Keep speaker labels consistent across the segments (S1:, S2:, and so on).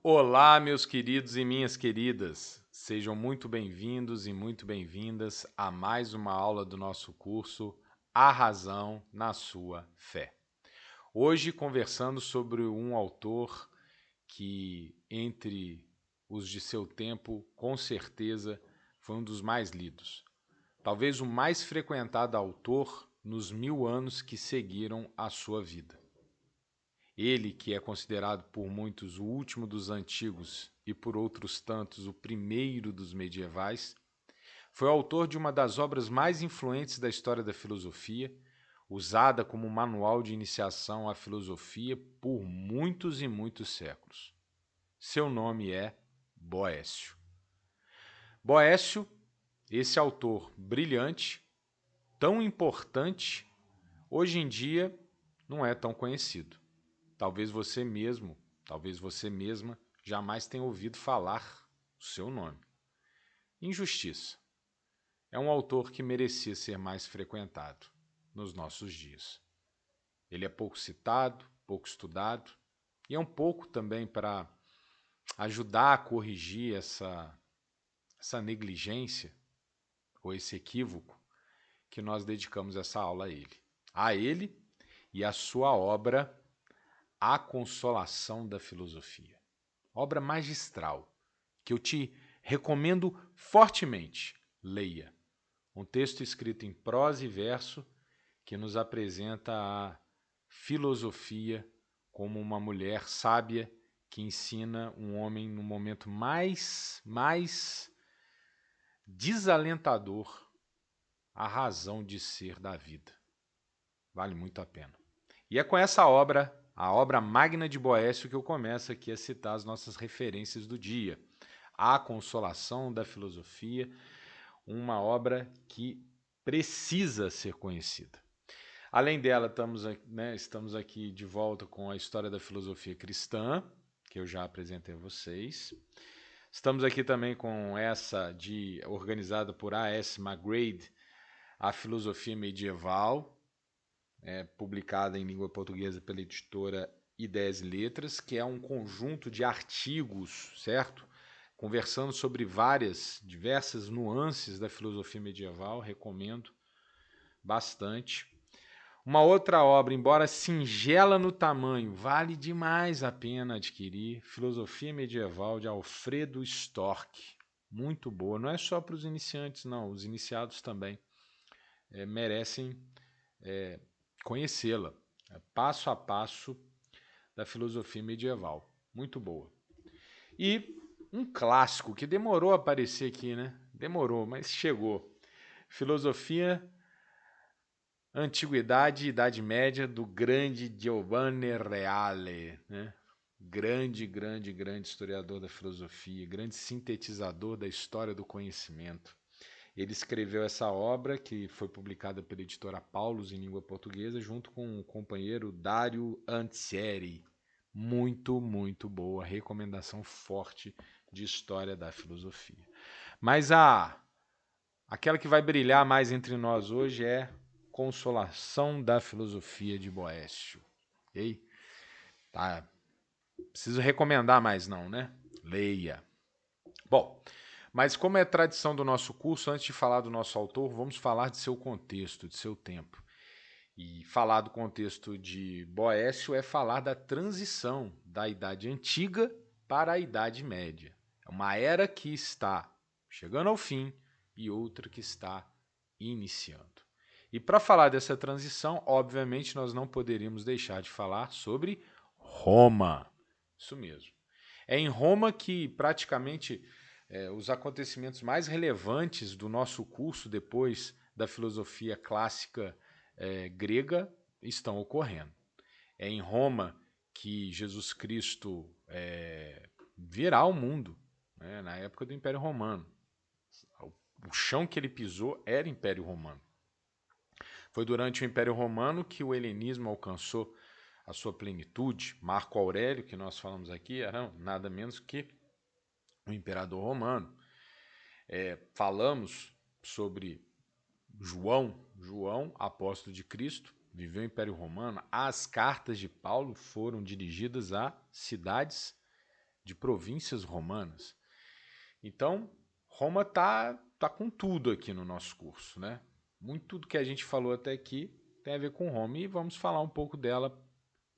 S1: Olá, meus queridos e minhas queridas. Sejam muito bem-vindos e muito bem-vindas a mais uma aula do nosso curso A Razão na Sua Fé. Hoje, conversando sobre um autor que, entre os de seu tempo, com certeza foi um dos mais lidos. Talvez o mais frequentado autor nos 1000 anos que seguiram a sua vida. Ele, que é considerado por muitos o último dos antigos e por outros tantos o primeiro dos medievais, foi autor de uma das obras mais influentes da história da filosofia, usada como manual de iniciação à filosofia por muitos e muitos séculos. Seu nome é Boécio. Boécio, esse autor brilhante, tão importante, hoje em dia não é tão conhecido. Talvez você mesmo, talvez você mesma jamais tenha ouvido falar o seu nome. Injustiça. É um autor que merecia ser mais frequentado nos nossos dias. Ele é pouco citado, pouco estudado, e é um pouco também para ajudar a corrigir essa negligência ou esse equívoco que nós dedicamos essa aula a ele. A ele e a sua obra A Consolação da Filosofia. Obra magistral, que eu te recomendo fortemente. Leia. Um texto escrito em prosa e verso que nos apresenta a filosofia como uma mulher sábia que ensina um homem no momento mais desalentador a razão de ser da vida. Vale muito a pena. E é com essa obra, a obra magna de Boécio, que eu começo aqui a citar as nossas referências do dia. A Consolação da Filosofia, uma obra que precisa ser conhecida. Além dela, estamos aqui de volta com a história da filosofia cristã, que eu já apresentei a vocês. Estamos aqui também com essa organizada por A.S. McGrade, A Filosofia Medieval, publicada em língua portuguesa pela editora Ideias e Letras, que é um conjunto de artigos, certo? Conversando sobre diversas nuances da filosofia medieval, recomendo bastante. Uma outra obra, embora singela no tamanho, vale demais a pena adquirir, Filosofia Medieval de Alfredo Storck. Muito boa, não é só para os iniciantes, não, os iniciados também merecem conhecê-la. Passo a passo da filosofia medieval. Muito boa. E um clássico que demorou a aparecer aqui, né? Demorou, mas chegou. Filosofia, Antiguidade e Idade Média, do grande Giovanni Reale, né? Grande historiador da filosofia, grande sintetizador da história do conhecimento. Ele escreveu essa obra, que foi publicada pela editora Paulus em língua portuguesa, junto com o companheiro Dario Antieri. Muito boa, recomendação forte de história da filosofia. Mas aquela que vai brilhar mais entre nós hoje é Consolação da Filosofia de Boécio. Ok? Tá. Preciso recomendar mais não, né? Leia. Bom, mas como é tradição do nosso curso, antes de falar do nosso autor, vamos falar de seu contexto, de seu tempo. E falar do contexto de Boécio é falar da transição da Idade Antiga para a Idade Média. É uma era que está chegando ao fim e outra que está iniciando. E para falar dessa transição, obviamente, nós não poderíamos deixar de falar sobre Roma. Isso mesmo. É em Roma que praticamente os acontecimentos mais relevantes do nosso curso, depois da filosofia clássica grega, estão ocorrendo. É em Roma que Jesus Cristo virá ao mundo, né, na época do Império Romano. O chão que ele pisou era Império Romano. Foi durante o Império Romano que o helenismo alcançou a sua plenitude. Marco Aurélio, que nós falamos aqui, era nada menos que o imperador romano. Falamos sobre João, apóstolo de Cristo, viveu o Império Romano. As cartas de Paulo foram dirigidas a cidades de províncias romanas. Então, Roma tá com tudo aqui no nosso curso, né? Muito do que a gente falou até aqui tem a ver com Roma e vamos falar um pouco dela,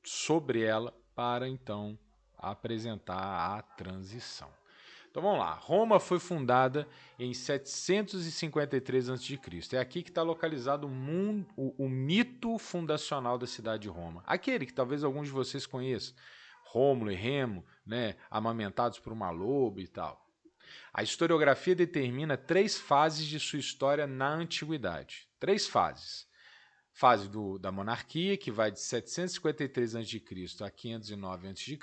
S1: sobre ela, para então apresentar a transição. Então vamos lá. Roma foi fundada em 753 a.C. É aqui que está localizado o mito fundacional da cidade de Roma. Aquele que talvez alguns de vocês conheçam. Rômulo e Remo, né, amamentados por uma loba e tal. A historiografia determina 3 fases de sua história na antiguidade. 3 fases. Fase da monarquia, que vai de 753 a.C. a 509 a.C.,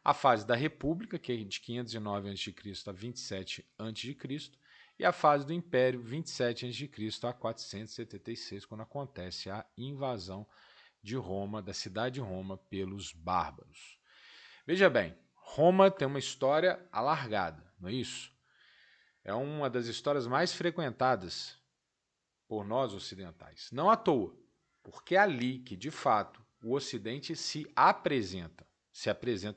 S1: a fase da república, que é de 509 a.C. a 27 a.C., e a fase do império, 27 a.C. a 476, quando acontece a invasão de Roma, da cidade de Roma, pelos bárbaros. Veja bem, Roma tem uma história alargada, não é isso? É uma das histórias mais frequentadas por nós ocidentais. Não à toa, porque é ali que, de fato, o Ocidente se apresenta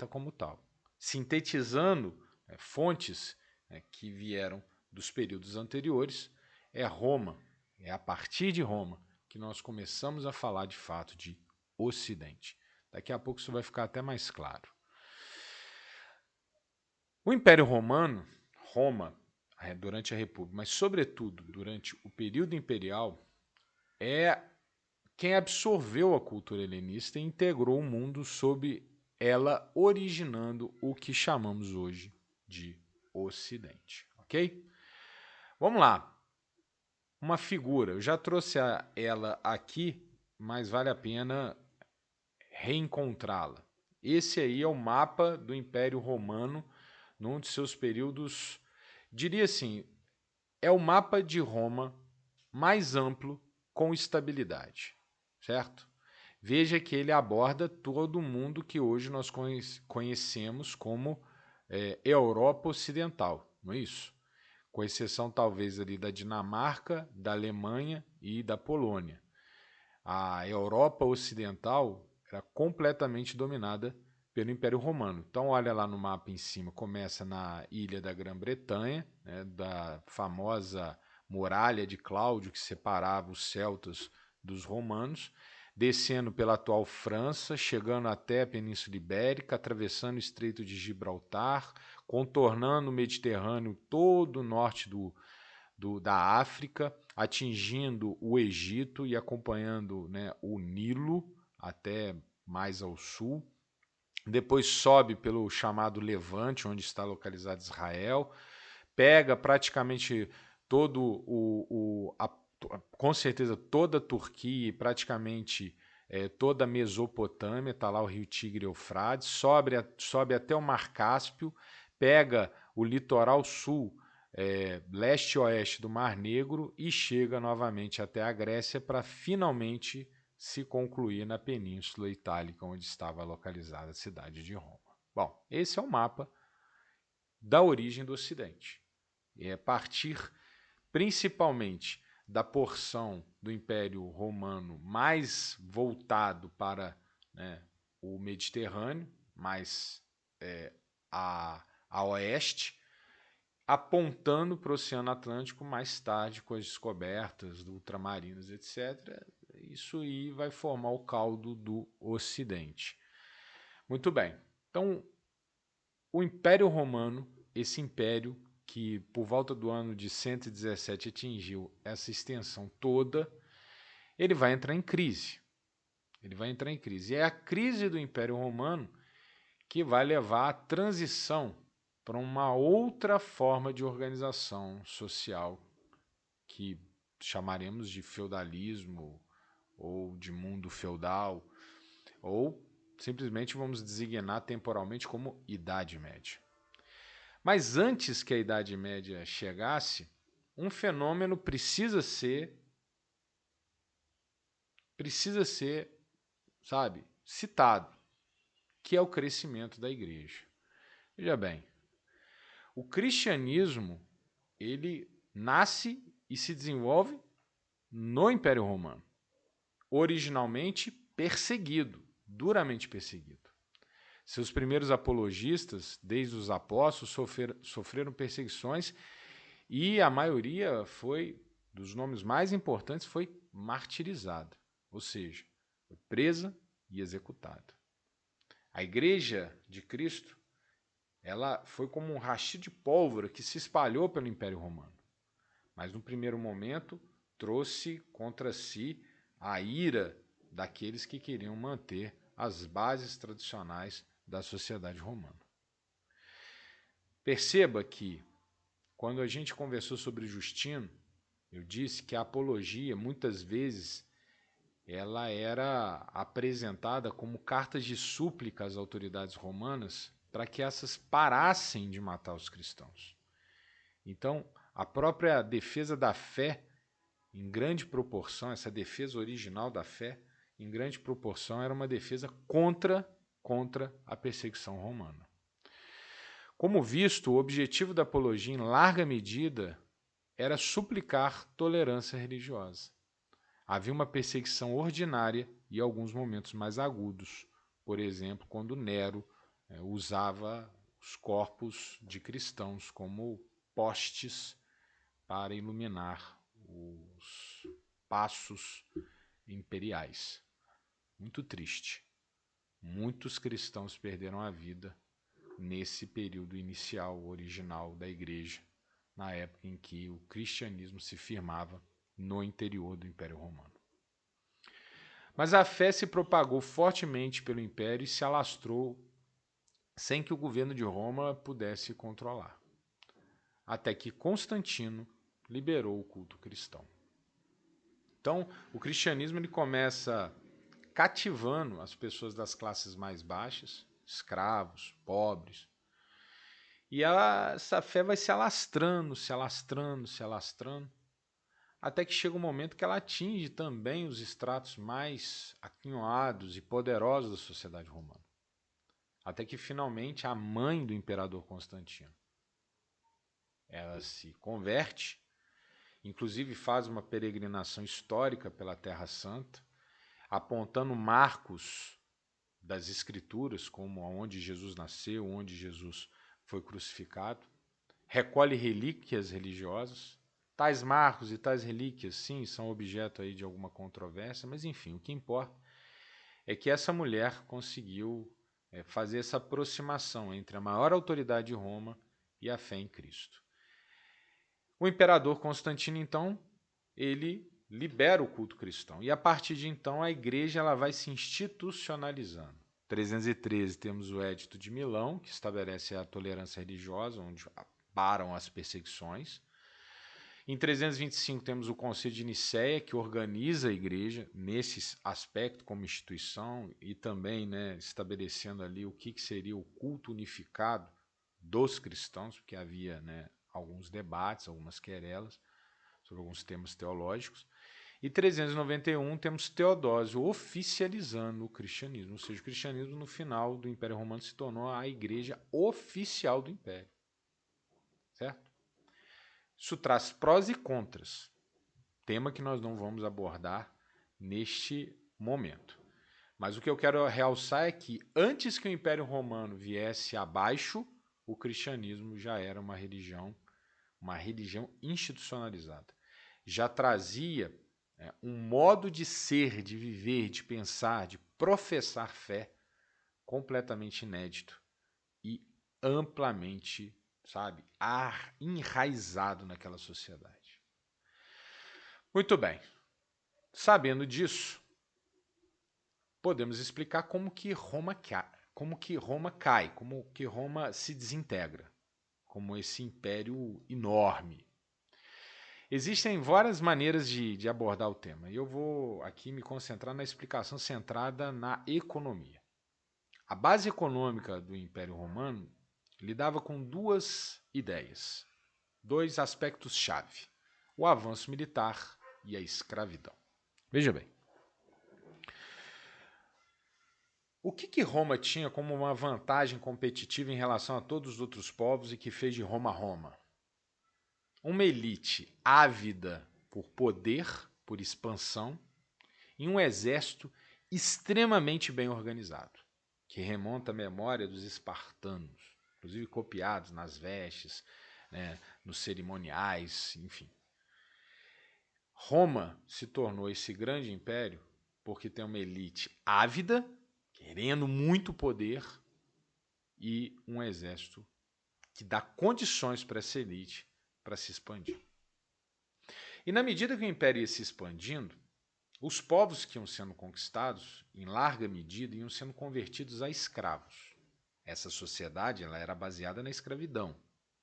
S1: como tal, sintetizando fontes que vieram dos períodos anteriores. É Roma, é a partir de Roma que nós começamos a falar de fato de Ocidente. Daqui a pouco isso vai ficar até mais claro. O Império Romano, Roma, durante a República, mas sobretudo durante o período imperial, é quem absorveu a cultura helenista e integrou o mundo sob ela, originando o que chamamos hoje de Ocidente, ok? Vamos lá. Uma figura, eu já trouxe ela aqui, mas vale a pena reencontrá-la. Esse aí é o mapa do Império Romano num de seus períodos, diria assim, é o mapa de Roma mais amplo com estabilidade, certo? Veja que ele aborda todo o mundo que hoje nós conhecemos como Europa Ocidental, não é isso? Com exceção talvez ali da Dinamarca, da Alemanha e da Polônia. A Europa Ocidental era completamente dominada pelo Império Romano. Então olha lá no mapa em cima, começa na ilha da Grã-Bretanha, né, da famosa muralha de Cláudio que separava os celtas dos romanos, descendo pela atual França, chegando até a Península Ibérica, atravessando o Estreito de Gibraltar, contornando o Mediterrâneo, todo o norte da África, atingindo o Egito e acompanhando, né, o Nilo até mais ao sul. Depois sobe pelo chamado Levante, onde está localizado Israel, pega praticamente todo com certeza toda a Turquia e praticamente toda a Mesopotâmia, está lá o rio Tigre e Eufrates, sobe até o Mar Cáspio, pega o litoral sul, leste e oeste do Mar Negro e chega novamente até a Grécia para finalmente se concluir na Península Itálica, onde estava localizada a cidade de Roma. Bom, esse é o mapa da origem do Ocidente. E é a partir principalmente da porção do Império Romano mais voltado para, né, o Mediterrâneo, mais a oeste, apontando para o Oceano Atlântico mais tarde com as descobertas do ultramarinos, etc. Isso aí vai formar o caldo do Ocidente. Muito bem. Então, o Império Romano, esse império que por volta do ano de 117 atingiu essa extensão toda, ele vai entrar em crise. E é a crise do Império Romano que vai levar à transição para uma outra forma de organização social que chamaremos de feudalismo ou de mundo feudal, ou simplesmente vamos designar temporalmente como Idade Média. Mas antes que a Idade Média chegasse, um fenômeno precisa ser, sabe, citado, que é o crescimento da igreja. Veja bem, o cristianismo, ele nasce e se desenvolve no Império Romano, originalmente perseguido, duramente perseguido. Seus primeiros apologistas, desde os apóstolos, sofreram perseguições e a maioria dos nomes mais importantes, foi martirizada, ou seja, foi presa e executada. A Igreja de Cristo, ela foi como um rastilho de pólvora que se espalhou pelo Império Romano, mas no primeiro momento trouxe contra si a ira daqueles que queriam manter as bases tradicionais da sociedade romana. Perceba que, quando a gente conversou sobre Justino, eu disse que a apologia, muitas vezes, ela era apresentada como cartas de súplica às autoridades romanas para que essas parassem de matar os cristãos. Então, a própria defesa da fé, em grande proporção, essa defesa original da fé, em grande proporção, era uma defesa contra a perseguição romana. Como visto, o objetivo da apologia, em larga medida, era suplicar tolerância religiosa. Havia uma perseguição ordinária e alguns momentos mais agudos, por exemplo, quando Nero usava os corpos de cristãos como postes para iluminar os passos imperiais. Muito triste. Muitos cristãos perderam a vida nesse período inicial, original da igreja, na época em que o cristianismo se firmava no interior do Império Romano. Mas a fé se propagou fortemente pelo Império e se alastrou sem que o governo de Roma pudesse controlar, até que Constantino liberou o culto cristão. Então, o cristianismo ele começa cativando as pessoas das classes mais baixas, escravos, pobres, e essa fé vai se alastrando, até que chega um momento que ela atinge também os estratos mais aquinhoados e poderosos da sociedade romana. Até que finalmente a mãe do imperador Constantino, ela se converte, inclusive faz uma peregrinação histórica pela Terra Santa, apontando marcos das Escrituras, como onde Jesus nasceu, onde Jesus foi crucificado, recolhe relíquias religiosas. Tais marcos e tais relíquias, sim, são objeto aí de alguma controvérsia, mas enfim, o que importa é que essa mulher conseguiu fazer essa aproximação entre a maior autoridade de Roma e a fé em Cristo. O imperador Constantino, então, ele libera o culto cristão, e a partir de então a igreja ela vai se institucionalizando. Em 313 temos o Edito de Milão, que estabelece a tolerância religiosa, onde param as perseguições. Em 325 temos o Concílio de Nicéia, que organiza a igreja nesse aspecto como instituição e também estabelecendo ali o que seria o culto unificado dos cristãos, porque havia alguns debates, algumas querelas sobre alguns temas teológicos. E 391 temos Teodósio oficializando o cristianismo, ou seja, o cristianismo no final do Império Romano se tornou a igreja oficial do Império. Certo? Isso traz prós e contras, tema que nós não vamos abordar neste momento. Mas o que eu quero realçar é que antes que o Império Romano viesse abaixo, o cristianismo já era uma religião institucionalizada. Já trazia um modo de ser, de viver, de pensar, de professar fé completamente inédito e amplamente, enraizado naquela sociedade. Muito bem. Sabendo disso, podemos explicar como que Roma cai, como que Roma se desintegra, como esse império enorme. Existem várias maneiras de abordar o tema, e eu vou aqui me concentrar na explicação centrada na economia. A base econômica do Império Romano lidava com duas ideias, dois aspectos-chave: o avanço militar e a escravidão. Veja bem, o que Roma tinha como uma vantagem competitiva em relação a todos os outros povos e que fez de Roma Roma? Uma elite ávida por poder, por expansão, e um exército extremamente bem organizado, que remonta à memória dos espartanos, inclusive copiados nas vestes, né, nos cerimoniais, enfim. Roma se tornou esse grande império porque tem uma elite ávida, querendo muito poder, e um exército que dá condições para essa elite para se expandir. E na medida que o império ia se expandindo, os povos que iam sendo conquistados, em larga medida, iam sendo convertidos a escravos. Essa sociedade ela era baseada na escravidão,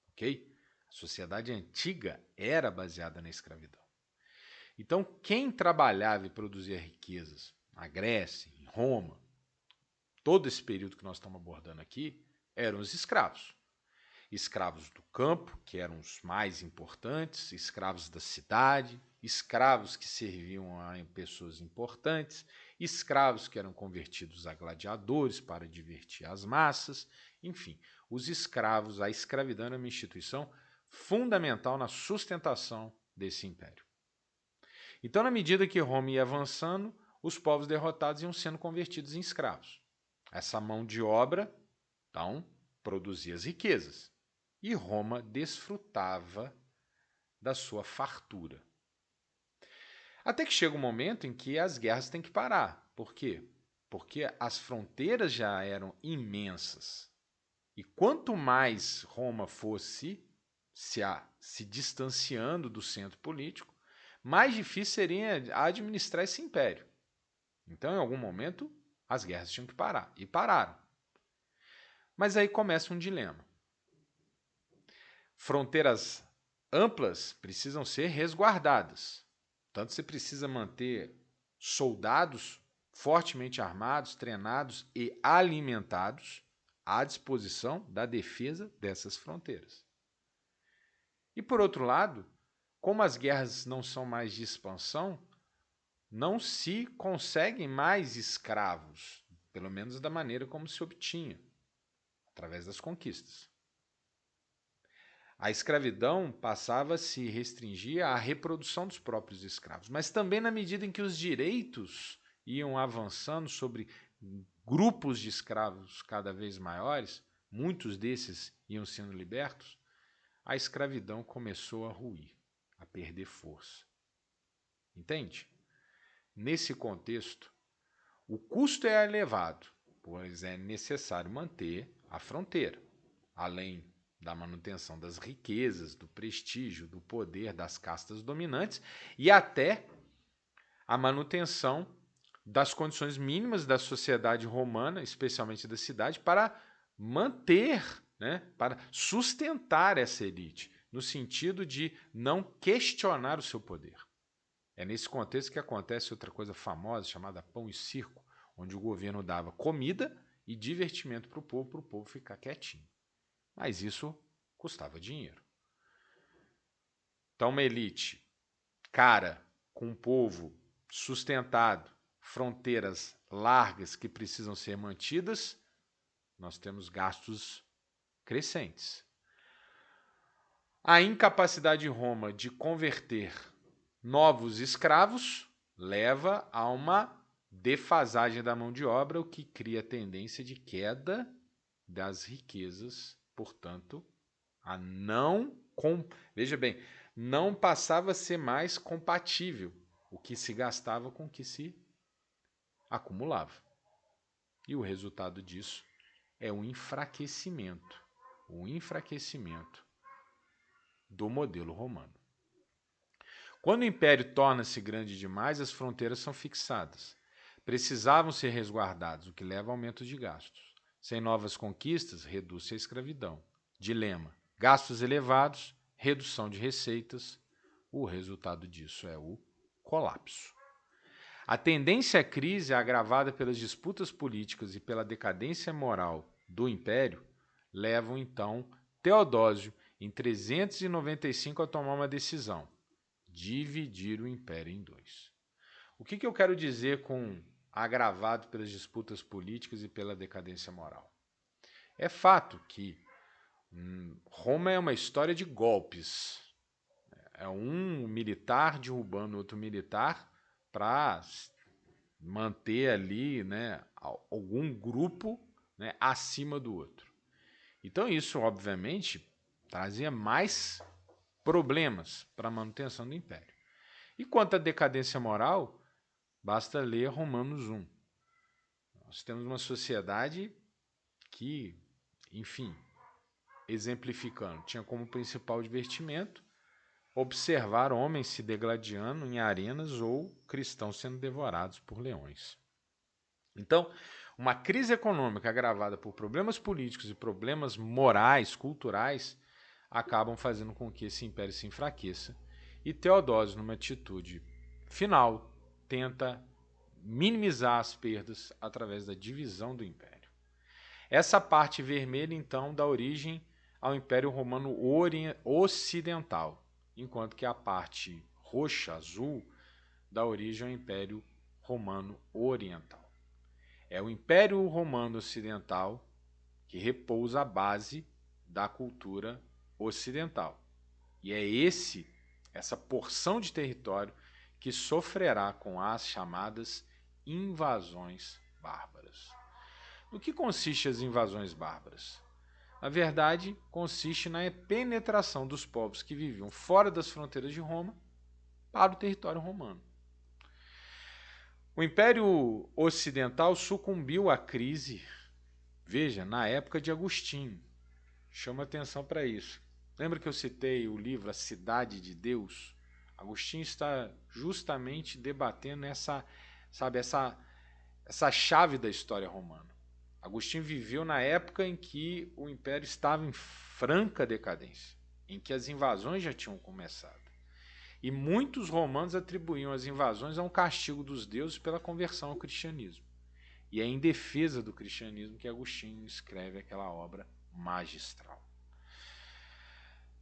S1: ok? A sociedade antiga era baseada na escravidão. Então, quem trabalhava e produzia riquezas na Grécia, em Roma, todo esse período que nós estamos abordando aqui, eram os escravos. Escravos do campo, que eram os mais importantes, escravos da cidade, escravos que serviam a pessoas importantes, escravos que eram convertidos a gladiadores para divertir as massas, enfim, os escravos, a escravidão era uma instituição fundamental na sustentação desse império. Então, na medida que Roma ia avançando, os povos derrotados iam sendo convertidos em escravos. Essa mão de obra, então, produzia as riquezas. E Roma desfrutava da sua fartura. Até que chega um momento em que as guerras têm que parar. Por quê? Porque as fronteiras já eram imensas. E quanto mais Roma fosse se distanciando do centro político, mais difícil seria administrar esse império. Então, em algum momento, as guerras tinham que parar. E pararam. Mas aí começa um dilema. Fronteiras amplas precisam ser resguardadas. Portanto, você precisa manter soldados fortemente armados, treinados e alimentados à disposição da defesa dessas fronteiras. E, por outro lado, como as guerras não são mais de expansão, não se conseguem mais escravos, pelo menos da maneira como se obtinha, através das conquistas. A escravidão passava a se restringir à reprodução dos próprios escravos, mas também na medida em que os direitos iam avançando sobre grupos de escravos cada vez maiores, muitos desses iam sendo libertos, a escravidão começou a ruir, a perder força. Entende? Nesse contexto, o custo é elevado, pois é necessário manter a fronteira, além da manutenção das riquezas, do prestígio, do poder das castas dominantes e até a manutenção das condições mínimas da sociedade romana, especialmente da cidade, para manter, né, para sustentar essa elite, no sentido de não questionar o seu poder. É nesse contexto que acontece outra coisa famosa chamada pão e circo, onde o governo dava comida e divertimento para o povo ficar quietinho. Mas isso custava dinheiro. Então, uma elite cara, com um povo sustentado, fronteiras largas que precisam ser mantidas, nós temos gastos crescentes. A incapacidade de Roma de converter novos escravos leva a uma defasagem da mão de obra, o que cria a tendência de queda das riquezas, portanto, a não, veja bem, não passava a ser mais compatível o que se gastava com o que se acumulava. E o resultado disso é o enfraquecimento do modelo romano. Quando o império torna-se grande demais, as fronteiras são fixadas. Precisavam ser resguardados, o que leva a aumento de gastos. Sem novas conquistas, reduz-se a escravidão. Dilema: gastos elevados, redução de receitas. O resultado disso é o colapso. A tendência à crise, agravada pelas disputas políticas e pela decadência moral do império, levam então Teodósio, em 395, a tomar uma decisão: dividir o império em dois. O que eu quero dizer com agravado pelas disputas políticas e pela decadência moral? É fato que Roma é uma história de golpes. É um militar derrubando outro militar para manter ali, né, algum grupo né, acima do outro. Então isso, obviamente, trazia mais problemas para a manutenção do império. E quanto à decadência moral, basta ler Romanos 1. Nós temos uma sociedade que, enfim, exemplificando, tinha como principal divertimento observar homens se degladiando em arenas ou cristãos sendo devorados por leões. Então, uma crise econômica agravada por problemas políticos e problemas morais, culturais, acabam fazendo com que esse império se enfraqueça. E Teodósio, numa atitude final, tenta minimizar as perdas através da divisão do império. Essa parte vermelha, então, dá origem ao Império Romano Ocidental, enquanto que a parte roxa, azul, dá origem ao Império Romano Oriental. É o Império Romano Ocidental que repousa a base da cultura ocidental. E é essa porção de território que sofrerá com as chamadas invasões bárbaras. No que consistem as invasões bárbaras? Na verdade, consiste na penetração dos povos que viviam fora das fronteiras de Roma para o território romano. O Império Ocidental sucumbiu à crise, veja, na época de Agostinho. Chama atenção para isso. Lembra que eu citei o livro A Cidade de Deus? Agostinho está justamente debatendo essa chave da história romana. Agostinho viveu na época em que o império estava em franca decadência, em que as invasões já tinham começado. E muitos romanos atribuíam as invasões a um castigo dos deuses pela conversão ao cristianismo. E é em defesa do cristianismo que Agostinho escreve aquela obra magistral.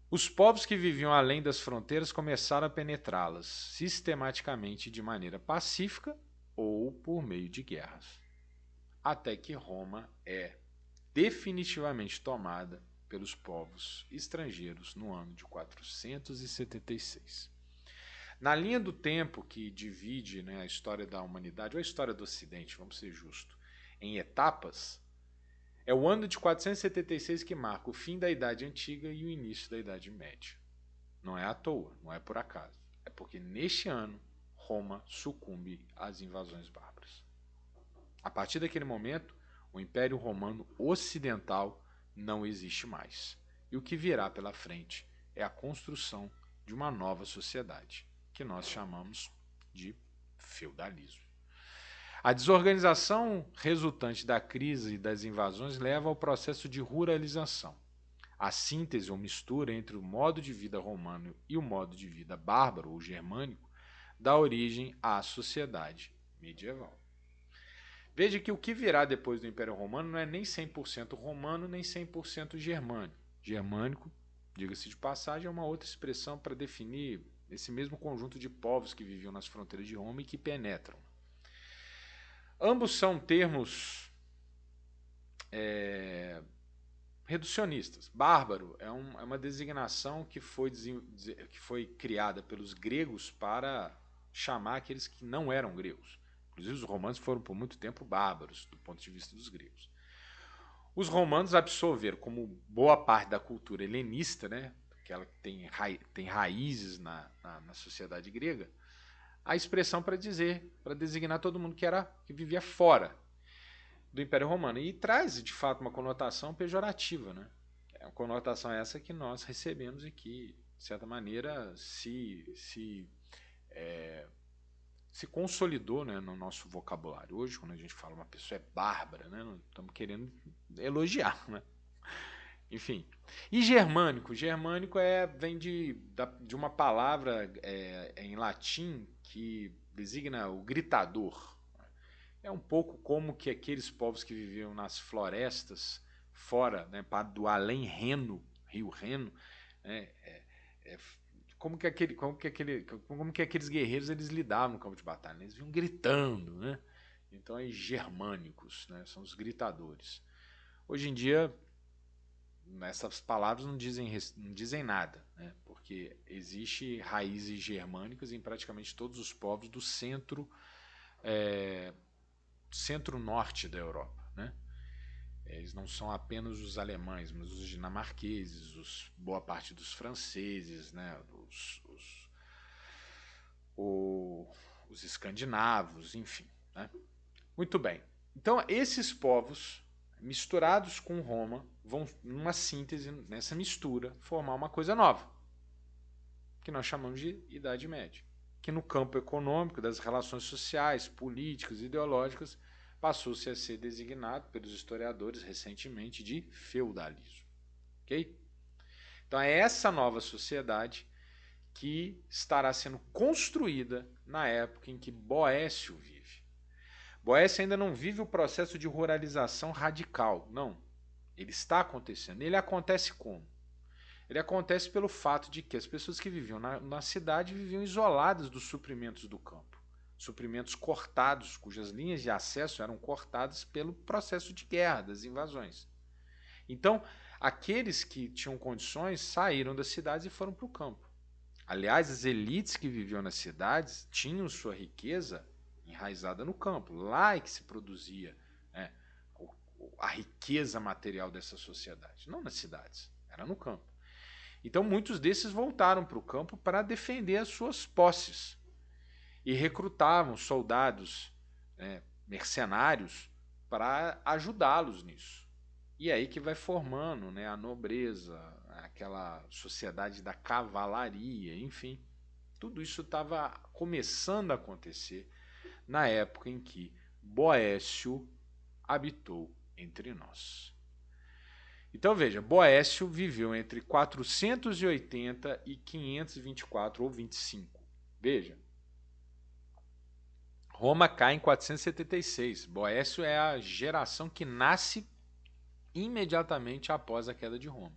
S1: Os povos que viviam além das fronteiras começaram a penetrá-las, sistematicamente de maneira pacífica ou por meio de guerras, até que Roma é definitivamente tomada pelos povos estrangeiros no ano de 476. Na linha do tempo que divide, né, a história da humanidade, ou a história do Ocidente, vamos ser justos, em etapas, é o ano de 476 que marca o fim da Idade Antiga e o início da Idade Média. Não é à toa, não é por acaso. É porque neste ano Roma sucumbe às invasões bárbaras. A partir daquele momento, o Império Romano Ocidental não existe mais. E o que virá pela frente é a construção de uma nova sociedade, que nós chamamos de feudalismo. A desorganização resultante da crise e das invasões leva ao processo de ruralização. A síntese ou mistura entre o modo de vida romano e o modo de vida bárbaro ou germânico dá origem à sociedade medieval. Veja que o que virá depois do Império Romano não é nem 100% romano, nem 100% germânico. Germânico, diga-se de passagem, é uma outra expressão para definir esse mesmo conjunto de povos que viviam nas fronteiras de Roma e que penetram. Ambos são termos reducionistas. Bárbaro é uma designação que foi criada pelos gregos para chamar aqueles que não eram gregos. Inclusive os romanos foram por muito tempo bárbaros do ponto de vista dos gregos. Os romanos absorveram como boa parte da cultura helenista, né, aquela que tem raízes na sociedade grega, a expressão para designar todo mundo que vivia fora do Império Romano. E traz, de fato, uma conotação pejorativa, né? É uma conotação essa que nós recebemos e que, de certa maneira, se consolidou, né, no nosso vocabulário. Hoje, quando a gente fala uma pessoa é bárbara, né, não estamos querendo elogiar, né? Enfim. E germânico? Germânico vem de uma palavra em latim que designa o gritador. É um pouco como que aqueles povos que viviam nas florestas, fora, né, do além Reno, rio Reno, né, como que aqueles guerreiros eles lidavam no campo de batalha? Eles vinham gritando, né? Então, germânicos, né, são os gritadores. Hoje em dia, essas palavras não dizem nada, né? Porque existe raízes germânicas em praticamente todos os povos do centro-norte da Europa, né? Eles não são apenas os alemães, mas os dinamarqueses, boa parte dos franceses, né, os escandinavos, enfim. Né? Muito bem. Então, esses povos, misturados com Roma, vão, numa síntese, nessa mistura, formar uma coisa nova, que nós chamamos de Idade Média, que no campo econômico, das relações sociais, políticas, ideológicas, passou-se a ser designado pelos historiadores recentemente de feudalismo. Ok? Então é essa nova sociedade que estará sendo construída na época em que Boécio vive. Boécio ainda não vive o processo de ruralização radical, não. Ele está acontecendo. Ele acontece como? Ele acontece pelo fato de que as pessoas que viviam na cidade viviam isoladas dos suprimentos do campo. Suprimentos cortados, cujas linhas de acesso eram cortadas pelo processo de guerra, das invasões. Então, aqueles que tinham condições saíram das cidades e foram para o campo. Aliás, as elites que viviam nas cidades tinham sua riqueza enraizada no campo. Lá é que se produzia, né, a riqueza material dessa sociedade. Não nas cidades, era no campo. Então, muitos desses voltaram para o campo para defender as suas posses e recrutavam soldados, né, mercenários, para ajudá-los nisso. E é aí que vai formando, né, a nobreza, aquela sociedade da cavalaria, enfim. Tudo isso estava começando a acontecer na época em que Boécio habitou entre nós. Então veja, Boécio viveu entre 480 e 524 ou 25. Veja, Roma cai em 476. Boécio é a geração que nasce imediatamente após a queda de Roma.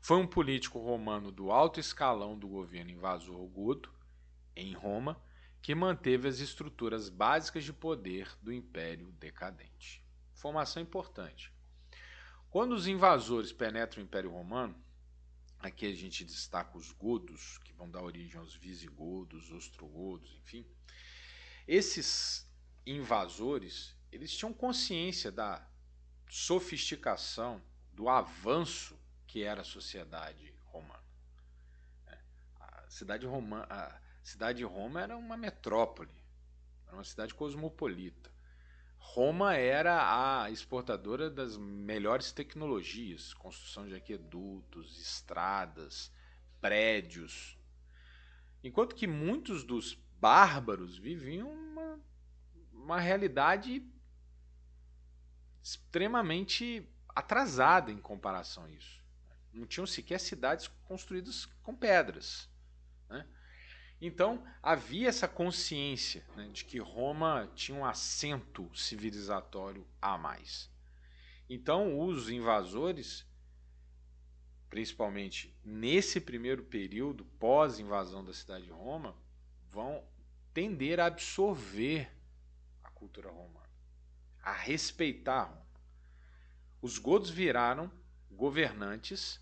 S1: Foi um político romano do alto escalão do governo invasor godo, em Roma, que manteve as estruturas básicas de poder do Império decadente. Informação importante. Quando os invasores penetram o Império Romano, aqui a gente destaca os godos, que vão dar origem aos visigodos, ostrogodos, enfim. Esses invasores, eles tinham consciência da sofisticação, do avanço que era a sociedade romana. A cidade de Roma era uma metrópole, era uma cidade cosmopolita. Roma era a exportadora das melhores tecnologias, construção de aquedutos, estradas, prédios. Enquanto que muitos dos bárbaros viviam uma realidade extremamente atrasada em comparação a isso. Não tinham sequer cidades construídas com pedras. Né? Então, havia essa consciência, né, de que Roma tinha um assento civilizatório a mais. Então, os invasores, principalmente nesse primeiro período pós-invasão da cidade de Roma, vão tender a absorver a cultura romana, a respeitar Roma. Os godos viraram governantes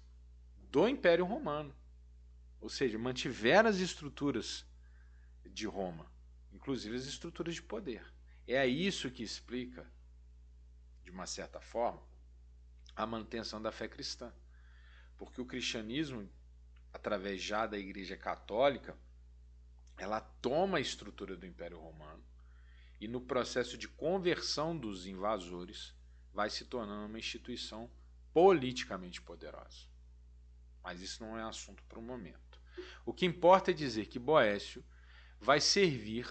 S1: do Império Romano. Ou seja, mantiveram as estruturas de Roma, inclusive as estruturas de poder. É isso que explica, de uma certa forma, a manutenção da fé cristã. Porque o cristianismo, através já da Igreja Católica, ela toma a estrutura do Império Romano e no processo de conversão dos invasores vai se tornando uma instituição politicamente poderosa. Mas isso não é assunto para o momento. O que importa é dizer que Boécio vai servir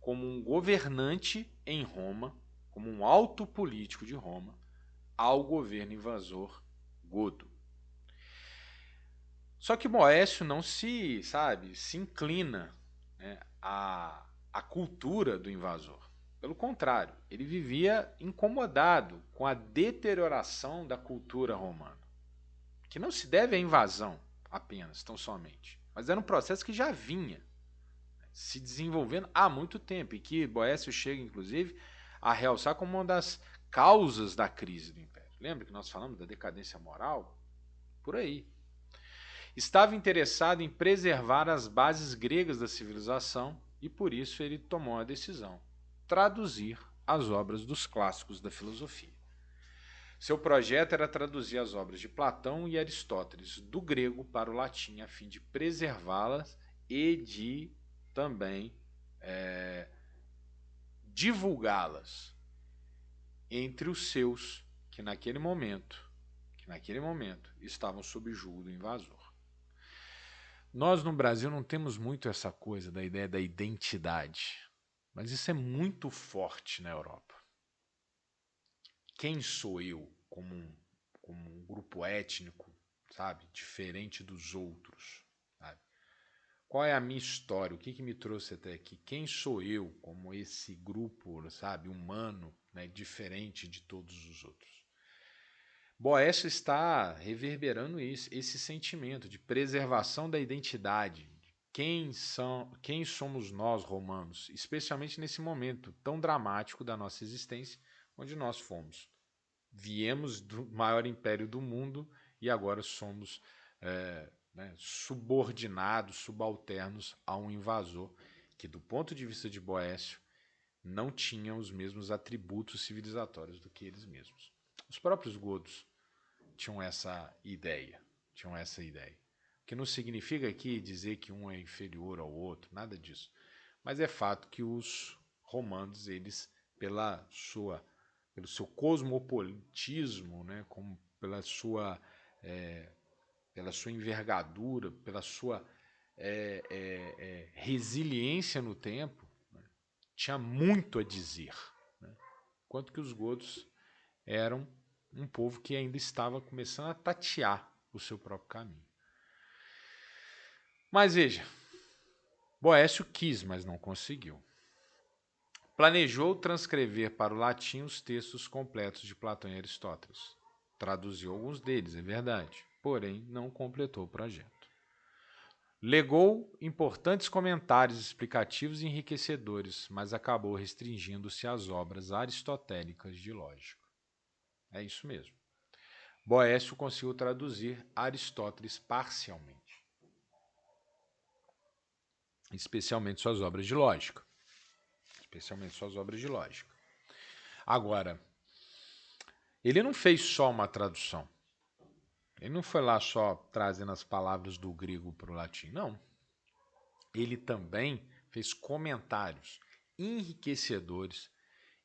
S1: como um governante em Roma, como um alto político de Roma, ao governo invasor godo. Só que Boécio não se inclina, né, à cultura do invasor. Pelo contrário, ele vivia incomodado com a deterioração da cultura romana, que não se deve à invasão apenas, tão somente, mas era um processo que já vinha se desenvolvendo há muito tempo e que Boécio chega, inclusive, a realçar como uma das causas da crise do Império. Lembra que nós falamos da decadência moral? Por aí. Estava interessado em preservar as bases gregas da civilização e por isso ele tomou a decisão: traduzir as obras dos clássicos da filosofia. Seu projeto era traduzir as obras de Platão e Aristóteles do grego para o latim, a fim de preservá-las e de também divulgá-las entre os seus que naquele momento estavam sob julgo do invasor. Nós no Brasil não temos muito essa coisa da ideia da identidade, mas isso é muito forte na Europa. Quem sou eu como um grupo étnico, sabe, diferente dos outros, sabe? Qual é a minha história? O que me trouxe até aqui? Quem sou eu como esse grupo, sabe, humano, né, diferente de todos os outros? Boécio está reverberando esse sentimento de preservação da identidade. Quem somos nós, romanos? Especialmente nesse momento tão dramático da nossa existência, onde nós viemos do maior império do mundo e agora somos subordinados, subalternos a um invasor que, do ponto de vista de Boécio, não tinha os mesmos atributos civilizatórios do que eles mesmos. Os próprios godos tinham essa ideia. O que não significa aqui dizer que um é inferior ao outro, nada disso. Mas é fato que os romanos, eles, pelo seu cosmopolitismo, né, pela sua envergadura, pela sua resiliência no tempo, né, tinha muito a dizer. Né? Enquanto que os godos eram um povo que ainda estava começando a tatear o seu próprio caminho. Mas veja, Boécio quis, mas não conseguiu. Planejou transcrever para o latim os textos completos de Platão e Aristóteles. Traduziu alguns deles, é verdade, porém não completou o projeto. Legou importantes comentários explicativos e enriquecedores, mas acabou restringindo-se às obras aristotélicas de lógica. É isso mesmo. Boécio conseguiu traduzir Aristóteles parcialmente, especialmente suas obras de lógica. Agora, ele não fez só uma tradução. Ele não foi lá só trazendo as palavras do grego para o latim, não. Ele também fez comentários enriquecedores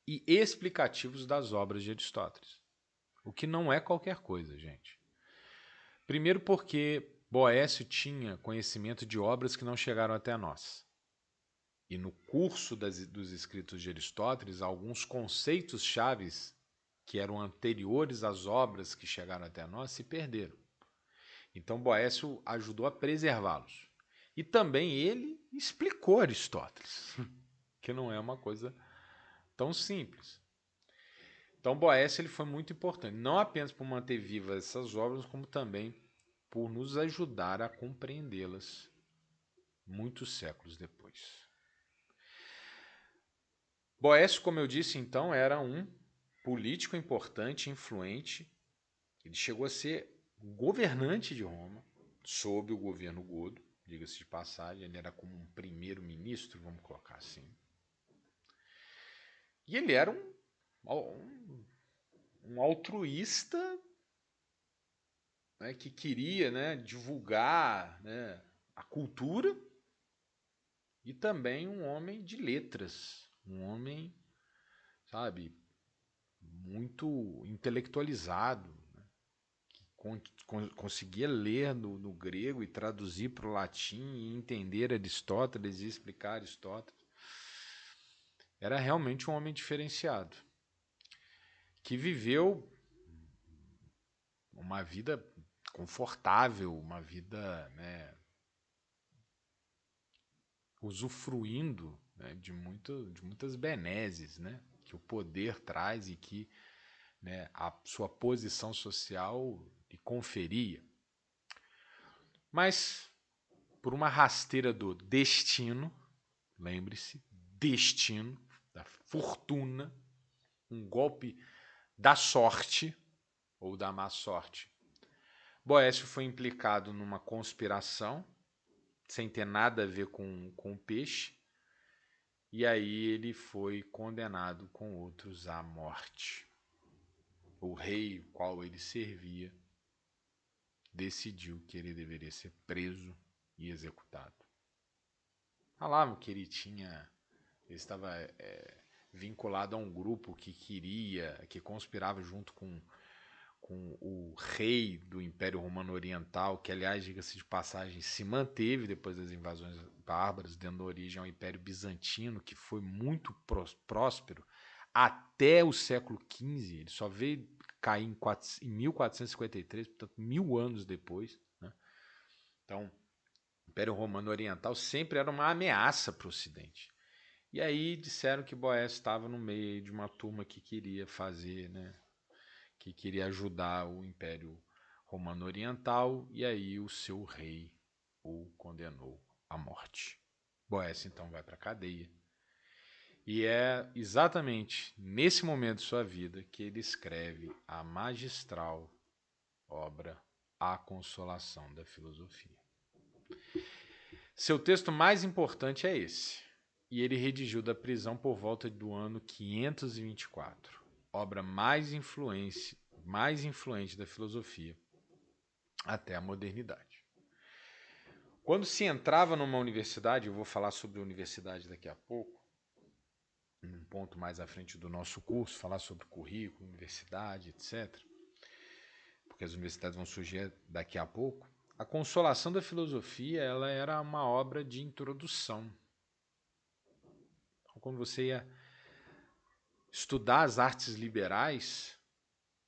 S1: e explicativos das obras de Aristóteles. O que não é qualquer coisa, gente. Primeiro porque Boécio tinha conhecimento de obras que não chegaram até nós. E no curso dos escritos de Aristóteles, alguns conceitos chaves que eram anteriores às obras que chegaram até nós se perderam. Então Boécio ajudou a preservá-los. E também ele explicou Aristóteles, que não é uma coisa tão simples. Então Boécio ele foi muito importante, não apenas por manter vivas essas obras, como também por nos ajudar a compreendê-las muitos séculos depois. Boécio, como eu disse, então, era um político importante, influente. Ele chegou a ser governante de Roma, sob o governo godo, diga-se de passagem. Ele era como um primeiro-ministro, vamos colocar assim. E ele era um altruísta, né, que queria, né, divulgar, né, a cultura, e também um homem de letras, um homem, sabe, muito intelectualizado, né, que conseguia ler no grego e traduzir para o latim e entender Aristóteles e explicar Aristóteles. Era realmente um homem diferenciado, que viveu uma vida confortável, uma vida, né, usufruindo, né, de muitas benesses, né, que o poder traz e que, né, a sua posição social lhe conferia. Mas, por uma rasteira do destino, lembre-se, destino, da fortuna, um golpe da sorte ou da má sorte, Boécio foi implicado numa conspiração sem ter nada a ver com o peixe, e aí ele foi condenado com outros à morte. o rei qual ele servia, decidiu que ele deveria ser preso e executado. Falavam que ele estava vinculado a um grupo que conspirava junto com o rei do Império Romano Oriental, que, aliás, diga-se de passagem, se manteve depois das invasões bárbaras, dando origem ao Império Bizantino, que foi muito próspero até o século XV. Ele só veio cair em 1453, portanto, 1000 anos depois, né? Então, o Império Romano Oriental sempre era uma ameaça para o Ocidente. E aí disseram que Boécio estava no meio de uma turma que queria fazer, né, que queria ajudar o Império Romano Oriental, e aí o seu rei o condenou à morte. Boécio então vai para a cadeia. E é exatamente nesse momento de sua vida que ele escreve a magistral obra A Consolação da Filosofia. Seu texto mais importante é esse, e ele redigiu da prisão por volta do ano 524, obra mais influente da filosofia até a modernidade. Quando se entrava numa universidade, eu vou falar sobre a universidade daqui a pouco, um ponto mais à frente do nosso curso, falar sobre currículo, universidade, etc., porque as universidades vão surgir daqui a pouco. A Consolação da Filosofia, ela era uma obra de introdução. Então, quando você ia estudar as artes liberais,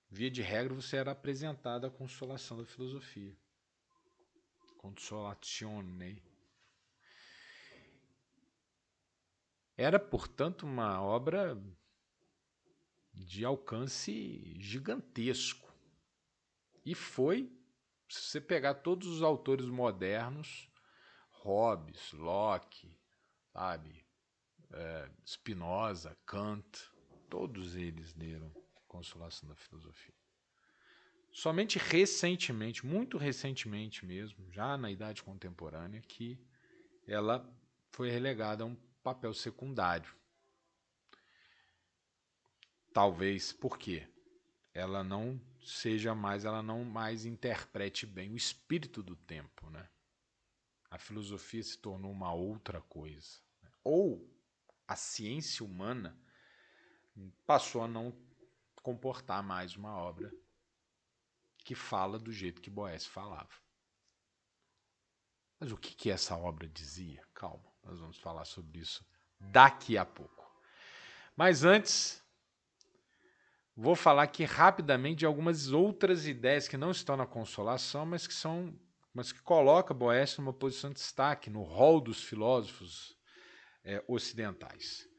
S1: via de regra você era apresentado à Consolação da Filosofia. Consolatione. Era, portanto, uma obra de alcance gigantesco. E foi, se você pegar todos os autores modernos, Hobbes, Locke, sabe, Spinoza, Kant, todos eles leram Consolação da Filosofia. Somente recentemente, muito recentemente mesmo, já na idade contemporânea, que ela foi relegada a um papel secundário. Talvez porque ela não mais interprete bem o espírito do tempo, né? A filosofia se tornou uma outra coisa. Ou a ciência humana passou a não comportar mais uma obra que fala do jeito que Boécio falava. Mas o que essa obra dizia? Calma, nós vamos falar sobre isso daqui a pouco. Mas antes, vou falar aqui rapidamente de algumas outras ideias que não estão na Consolação, mas que colocam Boécio numa posição de destaque no rol dos filósofos ocidentais.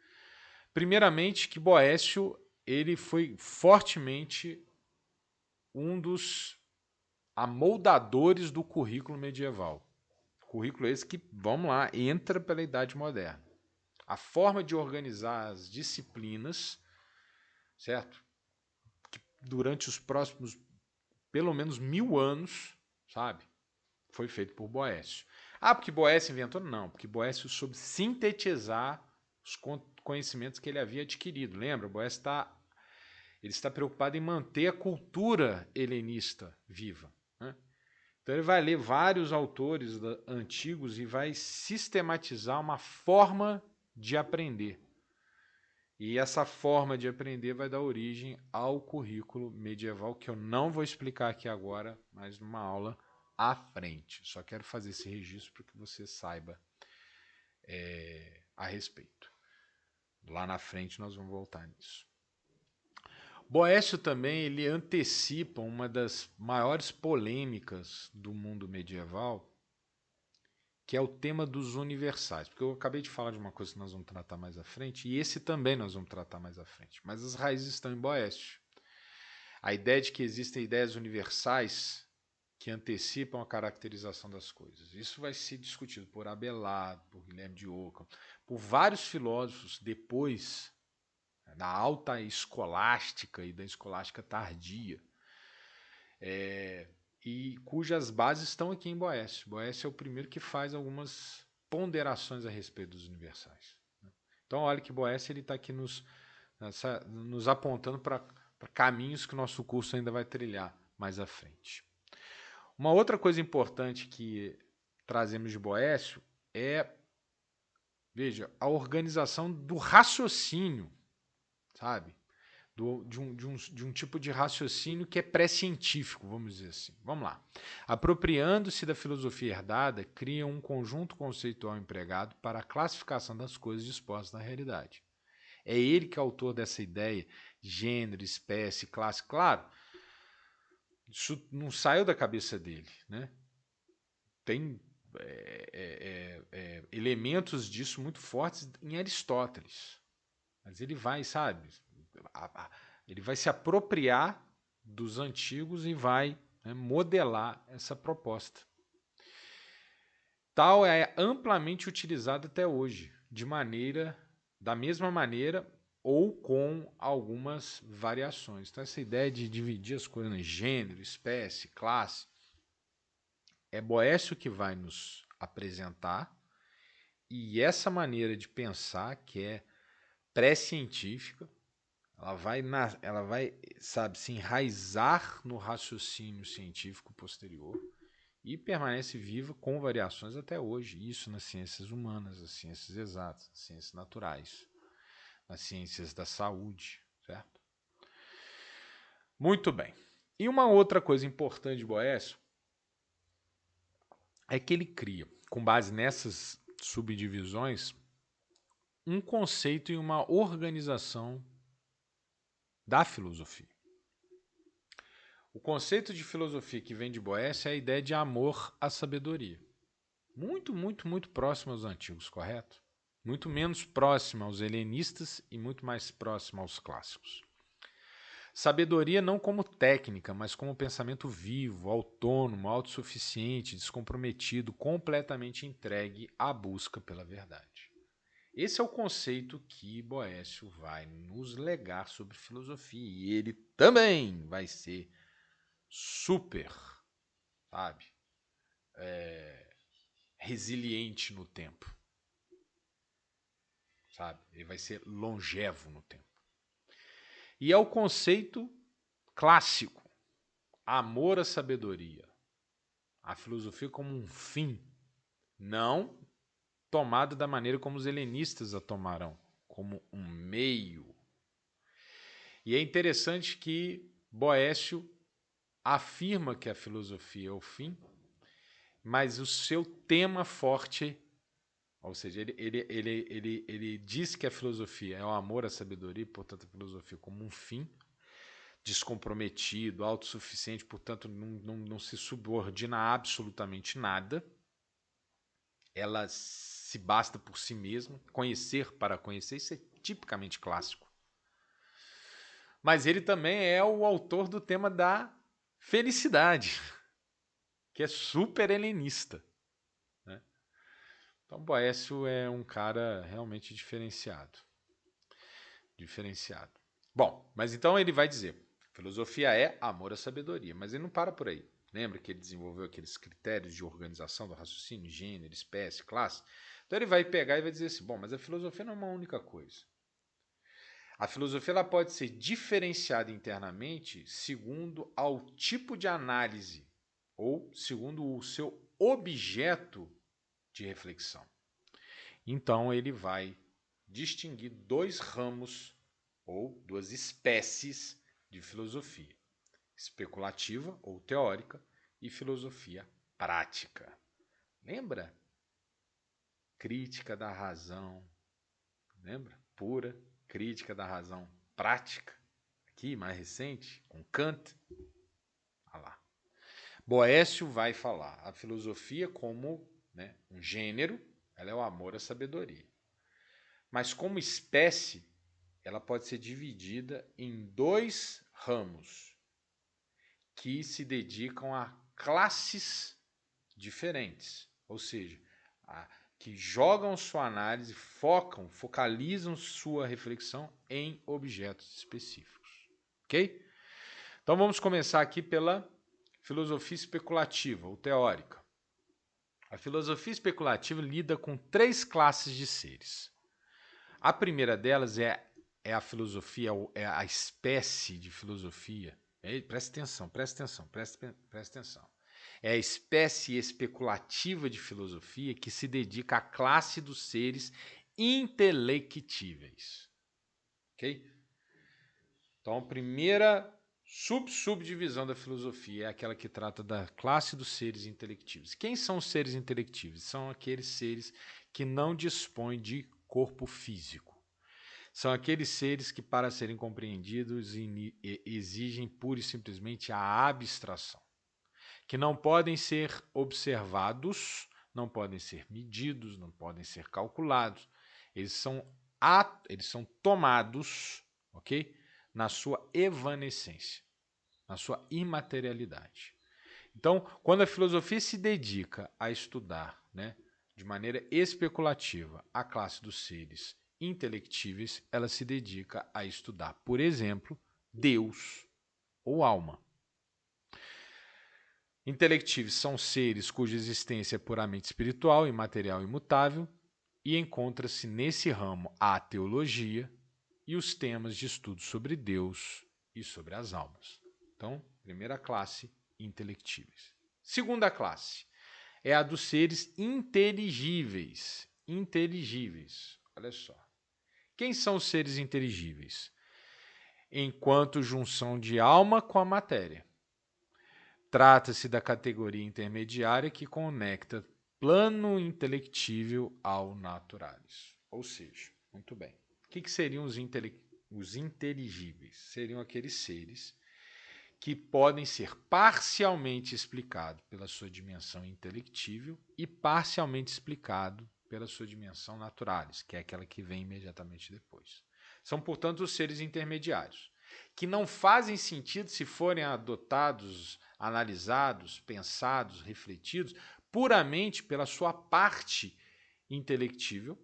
S1: Primeiramente, que Boécio ele foi fortemente um dos amoldadores do currículo medieval. Currículo esse que, vamos lá, entra pela Idade Moderna. A forma de organizar as disciplinas, certo? Que durante os próximos, pelo menos 1000 anos, sabe? Foi feito por Boécio. Ah, porque Boécio inventou? Não, porque Boécio soube sintetizar os conhecimentos que ele havia adquirido. Lembra? Boécio está preocupado em manter a cultura helenista viva, né? Então ele vai ler vários autores antigos e vai sistematizar uma forma de aprender. E essa forma de aprender vai dar origem ao currículo medieval, que eu não vou explicar aqui agora, mas numa aula à frente. Só quero fazer esse registro para que você saiba a respeito. Lá na frente nós vamos voltar nisso. Boécio também ele antecipa uma das maiores polêmicas do mundo medieval, que é o tema dos universais. Porque eu acabei de falar de uma coisa que nós vamos tratar mais à frente, e esse também nós vamos tratar mais à frente. Mas as raízes estão em Boécio. A ideia de que existem ideias universais que antecipam a caracterização das coisas. Isso vai ser discutido por Abelardo, por Guilherme de Ockham, por vários filósofos depois da alta escolástica e da escolástica tardia, e cujas bases estão aqui em Boécio. Boécio é o primeiro que faz algumas ponderações a respeito dos universais. Então, olha que Boécio está aqui nos apontando para para caminhos que o nosso curso ainda vai trilhar mais à frente. Uma outra coisa importante que trazemos de Boécio é, veja, a organização do raciocínio, sabe? De um tipo de raciocínio que é pré-científico, vamos dizer assim. Vamos lá. Apropriando-se da filosofia herdada, cria um conjunto conceitual empregado para a classificação das coisas dispostas na realidade. É ele que é autor dessa ideia, gênero, espécie, classe. Claro, isso não saiu da cabeça dele, né? Tem elementos disso muito fortes em Aristóteles. Mas ele vai, sabe, ele vai se apropriar dos antigos e vai, né, modelar essa proposta. Tal é amplamente utilizado até hoje, da mesma maneira ou com algumas variações. Então, essa ideia de dividir as coisas em gênero, espécie, classe, é Boécio que vai nos apresentar, e essa maneira de pensar, que é pré-científica, ela vai, sabe, se enraizar no raciocínio científico posterior e permanece viva com variações até hoje. Isso nas ciências humanas, nas ciências exatas, nas ciências naturais, nas ciências da saúde, certo? Muito bem. E uma outra coisa importante de Boécio é que ele cria, com base nessas subdivisões, um conceito e uma organização da filosofia. O conceito de filosofia que vem de Boécio é a ideia de amor à sabedoria. Muito, muito, muito próximo aos antigos, correto? Muito menos próximo aos helenistas e muito mais próximo aos clássicos. Sabedoria não como técnica, mas como pensamento vivo, autônomo, autossuficiente, descomprometido, completamente entregue à busca pela verdade. Esse é o conceito que Boécio vai nos legar sobre filosofia. E ele também vai ser super, sabe, resiliente no tempo. Sabe? Ele vai ser longevo no tempo. E é o conceito clássico. Amor à sabedoria. A filosofia como um fim, não tomado da maneira como os helenistas a tomarão, como um meio. E é interessante que Boécio afirma que a filosofia é o fim, mas o seu tema forte, ou seja, ele diz que a filosofia é o amor à sabedoria, portanto a filosofia como um fim, descomprometido, autossuficiente, portanto não se subordina a absolutamente nada. Ela se basta por si mesma, conhecer para conhecer, isso é tipicamente clássico. Mas ele também é o autor do tema da felicidade, que é super helenista, né? Então Boécio é um cara realmente diferenciado. Bom, mas então ele vai dizer, filosofia é amor à sabedoria, mas ele não para por aí. Lembra que ele desenvolveu aqueles critérios de organização do raciocínio, gênero, espécie, classe? Então ele vai pegar e vai dizer assim, bom, mas a filosofia não é uma única coisa. A filosofia ela pode ser diferenciada internamente segundo ao tipo de análise ou segundo o seu objeto de reflexão. Então ele vai distinguir dois ramos ou duas espécies de filosofia: especulativa ou teórica e filosofia prática. Lembra? Crítica da razão. Lembra? Pura crítica da razão prática. Aqui, mais recente, com Kant. Olha lá. Boécio vai falar a filosofia como, né, um gênero, ela é o amor à sabedoria. Mas como espécie, ela pode ser dividida em dois ramos que se dedicam a classes diferentes, ou seja, que jogam sua análise, focalizam sua reflexão em objetos específicos. Ok? Então vamos começar aqui pela filosofia especulativa ou teórica. A filosofia especulativa lida com três classes de seres. A primeira delas é é a filosofia, é a espécie de filosofia. Presta atenção, presta atenção, presta atenção. É a espécie especulativa de filosofia que se dedica à classe dos seres intelectíveis. Ok? Então, a primeira subdivisão da filosofia é aquela que trata da classe dos seres intelectíveis. Quem são os seres intelectíveis? São aqueles seres que não dispõem de corpo físico. São aqueles seres que, para serem compreendidos, exigem pura e simplesmente a abstração, que não podem ser observados, não podem ser medidos, não podem ser calculados. Eles são tomados, ok? Na sua evanescência, na sua imaterialidade. Então, quando a filosofia se dedica a estudar, né, de maneira especulativa a classe dos seres intelectíveis, ela se dedica a estudar, por exemplo, Deus ou alma. Intelectíveis são seres cuja existência é puramente espiritual, imaterial e imutável, e encontra-se nesse ramo a teologia e os temas de estudo sobre Deus e sobre as almas. Então, primeira classe, intelectíveis. Segunda classe é a dos seres inteligíveis. Inteligíveis, olha só. Quem são os seres inteligíveis? Enquanto junção de alma com a matéria. Trata-se da categoria intermediária que conecta plano intelectível ao naturalis. Ou seja, muito bem. O que seriam os inteligíveis? Seriam aqueles seres que podem ser parcialmente explicados pela sua dimensão intelectível e parcialmente explicados pela sua dimensão naturalis, que é aquela que vem imediatamente depois. São, portanto, os seres intermediários, que não fazem sentido se forem adotados, analisados, pensados, refletidos puramente pela sua parte intelectível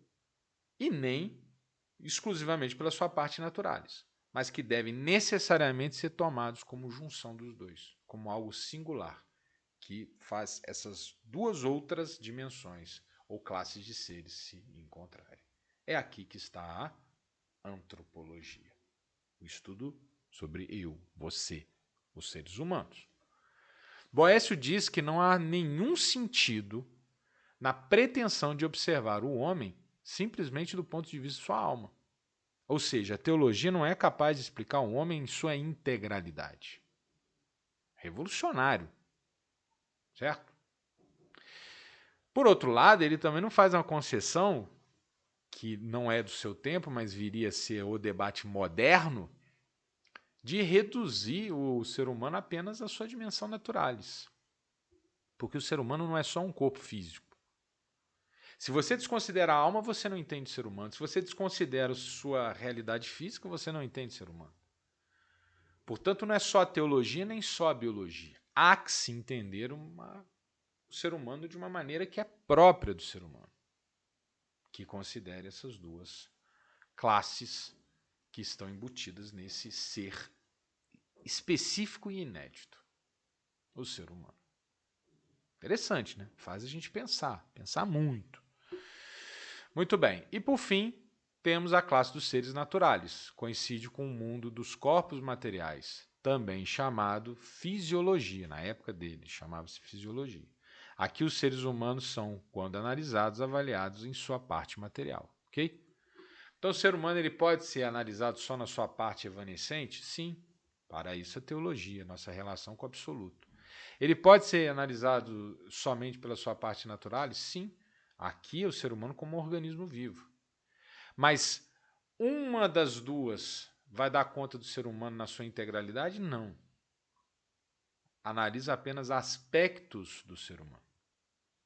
S1: e nem exclusivamente pela sua parte naturalis, mas que devem necessariamente ser tomados como junção dos dois, como algo singular, que faz essas duas outras dimensões ou classes de seres se encontrarem. É aqui que está a antropologia, o estudo sobre eu, você, os seres humanos. Boécio diz que não há nenhum sentido na pretensão de observar o homem simplesmente do ponto de vista de sua alma. Ou seja, a teologia não é capaz de explicar o homem em sua integralidade. Revolucionário, certo? Por outro lado, ele também não faz uma concessão, que não é do seu tempo, mas viria a ser o debate moderno, de reduzir o ser humano apenas à sua dimensão naturalis. Porque o ser humano não é só um corpo físico. Se você desconsidera a alma, você não entende o ser humano. Se você desconsidera sua realidade física, você não entende o ser humano. Portanto, não é só a teologia nem só a biologia. Há que se entender o ser humano de uma maneira que é própria do ser humano, que considere essas duas classes que estão embutidas nesse ser específico e inédito, o ser humano. Interessante, né? Faz a gente pensar muito. Muito bem. E por fim, temos a classe dos seres naturalis, coincide com o mundo dos corpos materiais, também chamado fisiologia. Na época dele, chamava-se fisiologia. Aqui os seres humanos são, quando analisados, avaliados em sua parte material, ok? Então o ser humano ele pode ser analisado só na sua parte evanescente? Sim. Para isso a teologia, nossa relação com o absoluto. Ele pode ser analisado somente pela sua parte naturalis? Sim. Aqui é o ser humano como um organismo vivo. Mas uma das duas vai dar conta do ser humano na sua integralidade? Não. Analisa apenas aspectos do ser humano.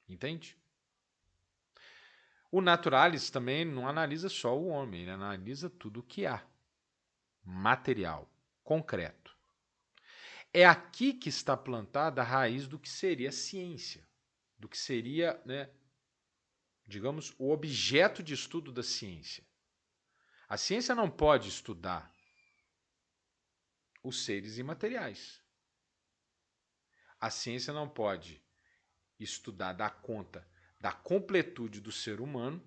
S1: Entende? O naturalis também não analisa só o homem, ele analisa tudo o que há. Material, concreto. É aqui que está plantada a raiz do que seria a ciência, do que seria, né, digamos, o objeto de estudo da ciência. A ciência não pode estudar os seres imateriais. A ciência não pode estudar, dar conta da completude do ser humano,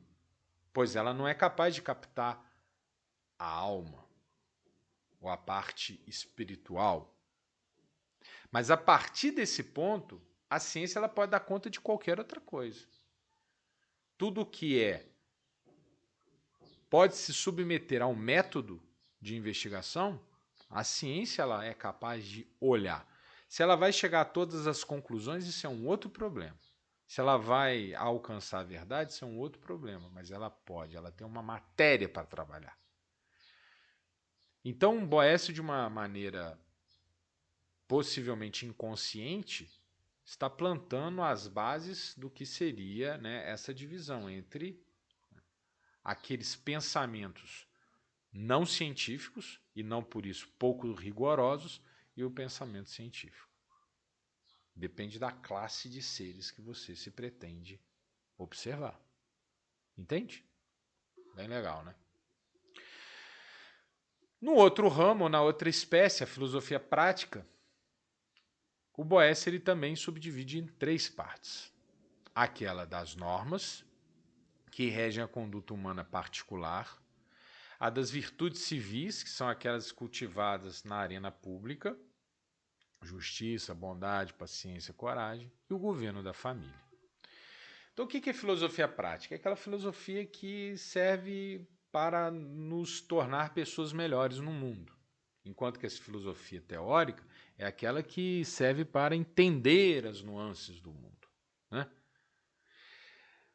S1: pois ela não é capaz de captar a alma, ou a parte espiritual. Mas a partir desse ponto, a ciência ela pode dar conta de qualquer outra coisa. Tudo que pode se submeter a um método de investigação, a ciência ela é capaz de olhar. Se ela vai chegar a todas as conclusões, isso é um outro problema. Se ela vai alcançar a verdade, isso é um outro problema, mas ela pode, ela tem uma matéria para trabalhar. Então, Boécio, de uma maneira possivelmente inconsciente, está plantando as bases do que seria, né, essa divisão entre aqueles pensamentos não científicos, e não por isso pouco rigorosos, e o pensamento científico. Depende da classe de seres que você se pretende observar. Entende? Bem legal, né? No outro ramo, na outra espécie, a filosofia prática, o Boécio ele também subdivide em 3 partes. Aquela das normas, que regem a conduta humana particular, a das virtudes civis, que são aquelas cultivadas na arena pública, justiça, bondade, paciência, coragem, e o governo da família. Então, o que é filosofia prática? É aquela filosofia que serve para nos tornar pessoas melhores no mundo. Enquanto que essa filosofia teórica é aquela que serve para entender as nuances do mundo, né?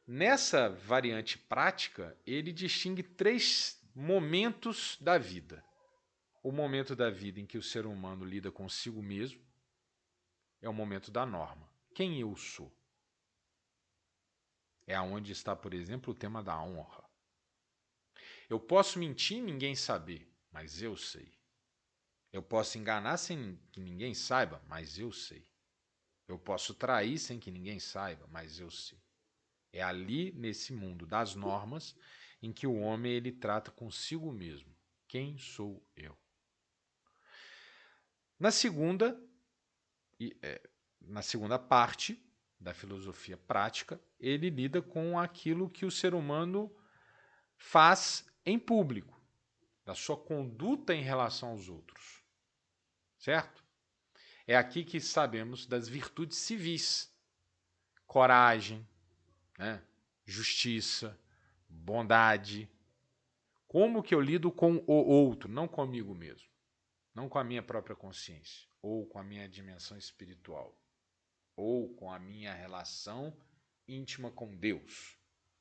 S1: Nessa variante prática, ele distingue 3 momentos da vida. O momento da vida em que o ser humano lida consigo mesmo é o momento da norma. Quem eu sou? É onde está, por exemplo, o tema da honra. Eu posso mentir e ninguém saber, mas eu sei. Eu posso enganar sem que ninguém saiba, mas eu sei. Eu posso trair sem que ninguém saiba, mas eu sei. É ali, nesse mundo das normas, em que o homem ele trata consigo mesmo. Quem sou eu? Na segunda, na segunda parte da filosofia prática, ele lida com aquilo que o ser humano faz em público, da sua conduta em relação aos outros. Certo? É aqui que sabemos das virtudes civis. Coragem, né? Justiça, bondade. Como que eu lido com o outro, não comigo mesmo, não com a minha própria consciência, ou com a minha dimensão espiritual, ou com a minha relação íntima com Deus.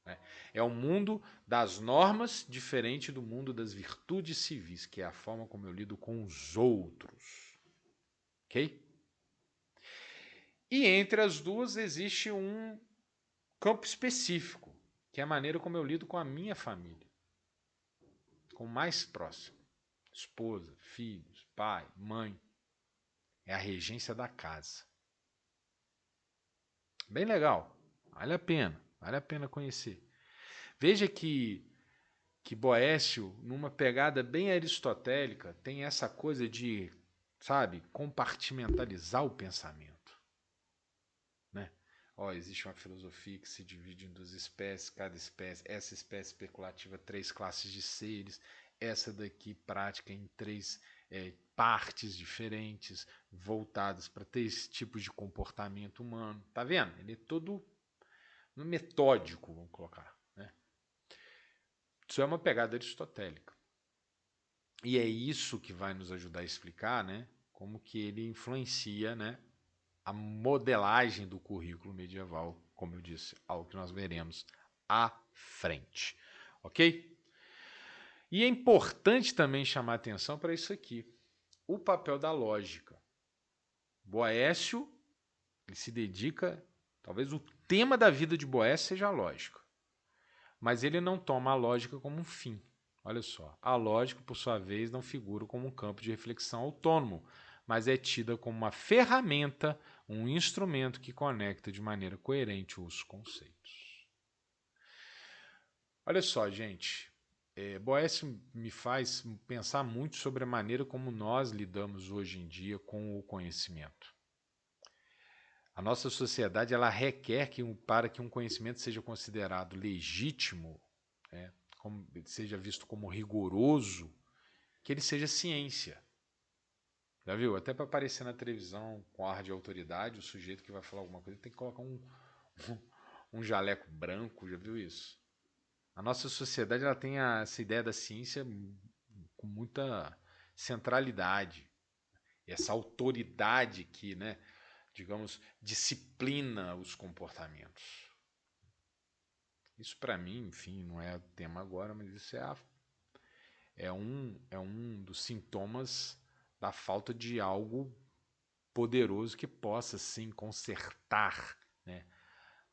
S1: Né? É um mundo das normas diferente do mundo das virtudes civis, que é a forma como eu lido com os outros. Ok? E entre as duas existe um campo específico, que é a maneira como eu lido com a minha família, com o mais próximo. Esposa, filhos, pai, mãe. É a regência da casa. Bem legal. Vale a pena conhecer. Veja que Boécio, numa pegada bem aristotélica, tem essa coisa de, sabe, compartimentalizar o pensamento. Né? Existe uma filosofia que se divide em 2 espécies, cada espécie, essa espécie especulativa, 3 classes de seres, essa daqui prática em 3 partes diferentes, voltadas para 3 tipos de comportamento humano. Tá vendo? Ele é todo metódico, vamos colocar. Né? Isso é uma pegada aristotélica. E é isso que vai nos ajudar a explicar, né, como que ele influencia, né, a modelagem do currículo medieval, como eu disse, algo que nós veremos à frente. Ok? E é importante também chamar atenção para isso aqui. O papel da lógica. Boécio, ele se dedica, talvez o tema da vida de Boécio seja a lógica. Mas ele não toma a lógica como um fim. Olha só, a lógica, por sua vez, não figura como um campo de reflexão autônomo, mas é tida como uma ferramenta, um instrumento que conecta de maneira coerente os conceitos. Olha só, gente, Boécio me faz pensar muito sobre a maneira como nós lidamos hoje em dia com o conhecimento. A nossa sociedade ela requer para que um conhecimento seja considerado legítimo, seja visto como rigoroso, que ele seja ciência. Já viu? Até para aparecer na televisão com ar de autoridade, o sujeito que vai falar alguma coisa tem que colocar um jaleco branco, já viu isso? A nossa sociedade ela tem essa ideia da ciência com muita centralidade. E essa autoridade que, né, digamos, disciplina os comportamentos. Isso para mim, enfim, não é tema agora, mas isso é um dos sintomas da falta de algo poderoso que possa, sim, consertar, né,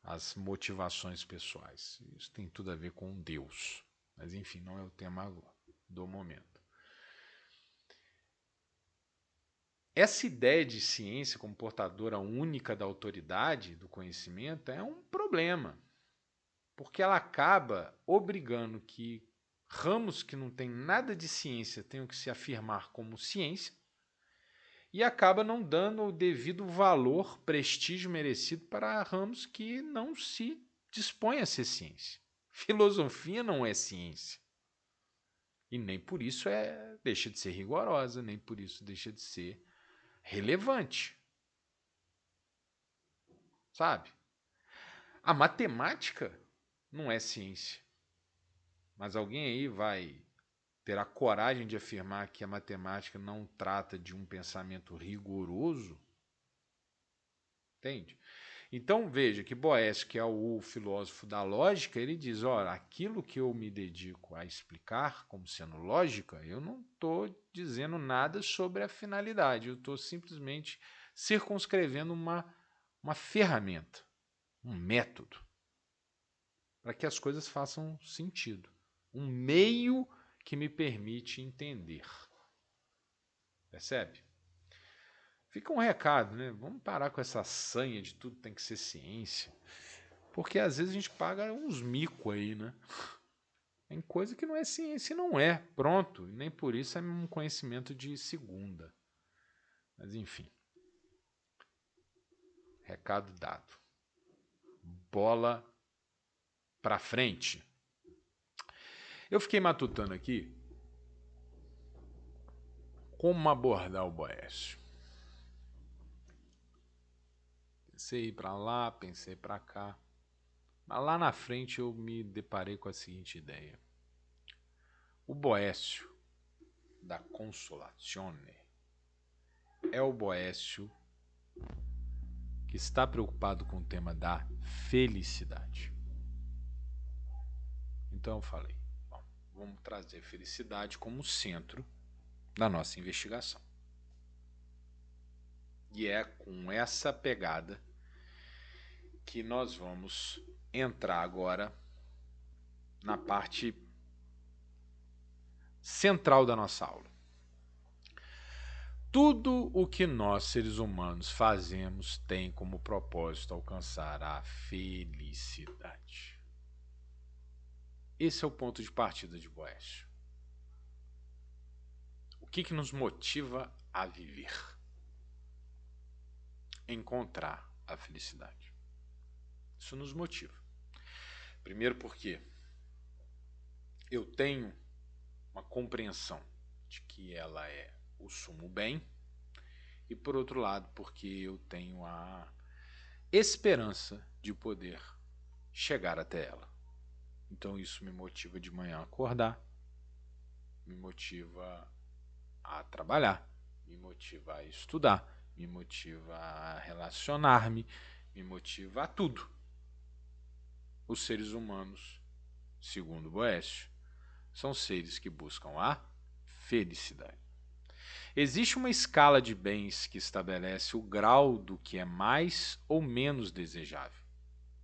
S1: as motivações pessoais. Isso tem tudo a ver com Deus. Mas, enfim, não é o tema do momento. Essa ideia de ciência como portadora única da autoridade, do conhecimento, é um problema. Porque ela acaba obrigando que ramos que não têm nada de ciência tenham que se afirmar como ciência e acaba não dando o devido valor, prestígio merecido para ramos que não se dispõem a ser ciência. Filosofia não é ciência. E nem por isso deixa de ser rigorosa, nem por isso deixa de ser relevante. Sabe? A matemática não é ciência. Mas alguém aí vai ter a coragem de afirmar que a matemática não trata de um pensamento rigoroso? Entende? Então veja que Boécio, que é o filósofo da lógica, ele diz, olha, aquilo que eu me dedico a explicar como sendo lógica, eu não estou dizendo nada sobre a finalidade, eu estou simplesmente circunscrevendo uma ferramenta, um método, para que as coisas façam sentido. Um meio que me permite entender. Percebe? Fica um recado, né? Vamos parar com essa sanha de tudo tem que ser ciência. Porque às vezes a gente paga uns mico aí, né? Tem coisa que não é ciência e não é. Pronto. E nem por isso é um conhecimento de segunda. Mas enfim. Recado dado. Bola pra frente. Eu fiquei matutando aqui como abordar o Boécio. Pensei para lá, pensei para cá. Mas lá na frente eu me deparei com a seguinte ideia. O Boécio da Consolazione é o Boécio que está preocupado com o tema da felicidade. Então eu falei, bom, vamos trazer felicidade como centro da nossa investigação. E é com essa pegada que nós vamos entrar agora na parte central da nossa aula. Tudo o que nós, seres humanos, fazemos tem como propósito alcançar a felicidade. Esse é o ponto de partida de Boécio. O que nos motiva a viver? Encontrar a felicidade. Isso nos motiva. Primeiro porque eu tenho uma compreensão de que ela é o sumo bem, e por outro lado, porque eu tenho a esperança de poder chegar até ela. Então isso me motiva de manhã a acordar, me motiva a trabalhar, me motiva a estudar, me motiva a relacionar-me, me motiva a tudo. Os seres humanos, segundo Boécio, são seres que buscam a felicidade. Existe uma escala de bens que estabelece o grau do que é mais ou menos desejável.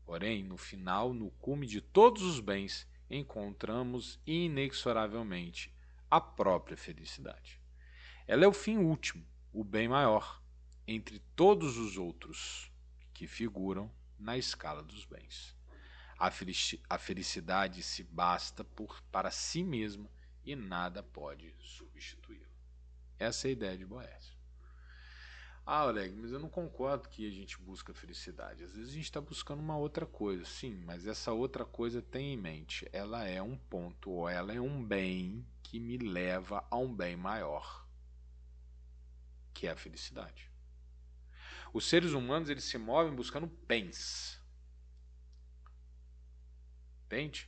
S1: Porém, no final, no cume de todos os bens, encontramos inexoravelmente a própria felicidade. Ela é o fim último, o bem maior, entre todos os outros que figuram na escala dos bens. A felicidade se basta para si mesma e nada pode substituí-la. Essa é a ideia de Boécio. Ah, Oleg, mas eu não concordo que a gente busca felicidade. Às vezes a gente está buscando uma outra coisa, sim, mas essa outra coisa tem em mente, ela é um ponto ou ela é um bem que me leva a um bem maior, que é a felicidade. Os seres humanos, eles se movem buscando bens, entende?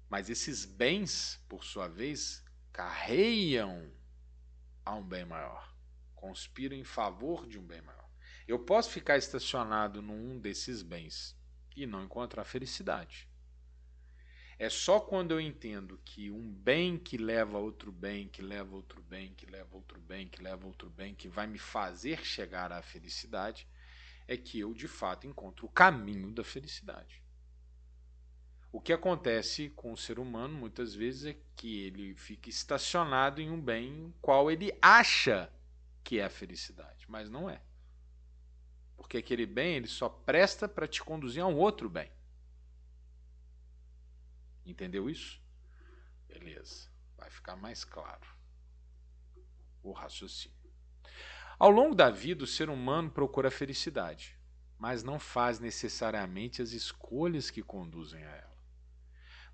S1: Mas esses bens, por sua vez, carreiam a um bem maior, conspiram em favor de um bem maior. Eu posso ficar estacionado num desses bens e não encontrar felicidade. É só quando eu entendo que um bem que leva a outro bem, que leva a outro bem, que leva a outro bem, que leva a outro bem, que vai me fazer chegar à felicidade, é que eu de fato encontro o caminho da felicidade. O que acontece com o ser humano muitas vezes é que ele fica estacionado em um bem qual ele acha que é a felicidade, mas não é. Porque aquele bem ele só presta para te conduzir a um outro bem. Entendeu isso? Beleza. Vai ficar mais claro o raciocínio. Ao longo da vida, o ser humano procura a felicidade, mas não faz necessariamente as escolhas que conduzem a ela.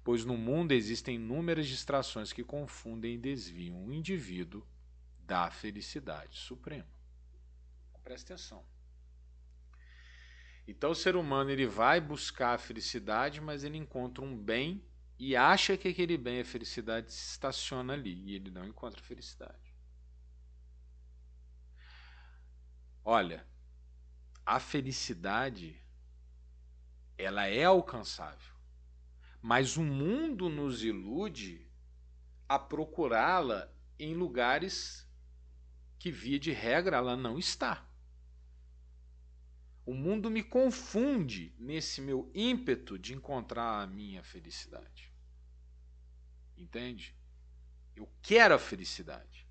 S1: Pois no mundo existem inúmeras distrações que confundem e desviam o indivíduo da felicidade suprema. Presta atenção. Então o ser humano ele vai buscar a felicidade, mas ele encontra um bem e acha que aquele bem é felicidade, se estaciona ali e ele não encontra felicidade. Olha, a felicidade ela é alcançável, mas o mundo nos ilude a procurá-la em lugares que, via de regra, ela não está. O mundo me confunde nesse meu ímpeto de encontrar a minha felicidade. Entende? Eu quero a felicidade.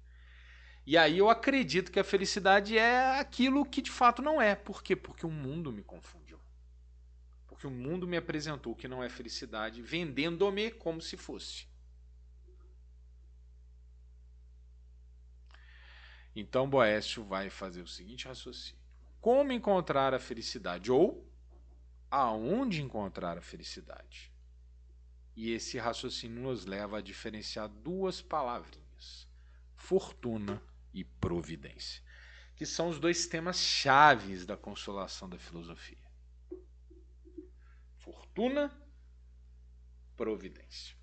S1: E aí eu acredito que a felicidade é aquilo que de fato não é. Por quê? Porque o mundo me confundiu. Porque o mundo me apresentou o que não é felicidade, vendendo-me como se fosse. Então Boécio vai fazer o seguinte raciocínio: como encontrar a felicidade? Ou aonde encontrar a felicidade? E esse raciocínio nos leva a diferenciar duas palavrinhas: fortuna e providência, que são os dois temas chaves da consolação da filosofia. Fortuna, providência.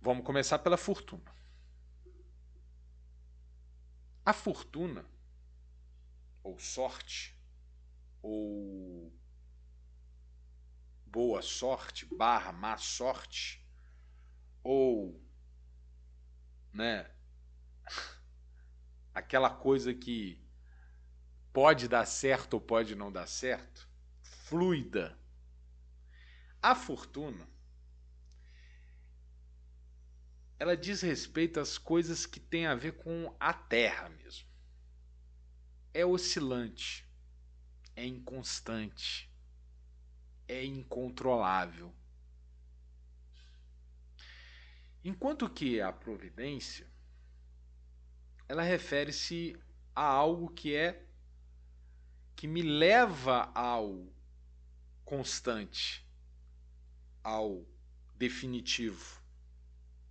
S1: Vamos começar pela fortuna. A fortuna, ou sorte, ou boa sorte, barra má sorte, ou, né, aquela coisa que pode dar certo ou pode não dar certo, fluida. A fortuna, ela diz respeito às coisas que têm a ver com a terra mesmo. É oscilante, é inconstante, é incontrolável. Enquanto que a providência, ela refere-se a algo que me leva ao constante, ao definitivo,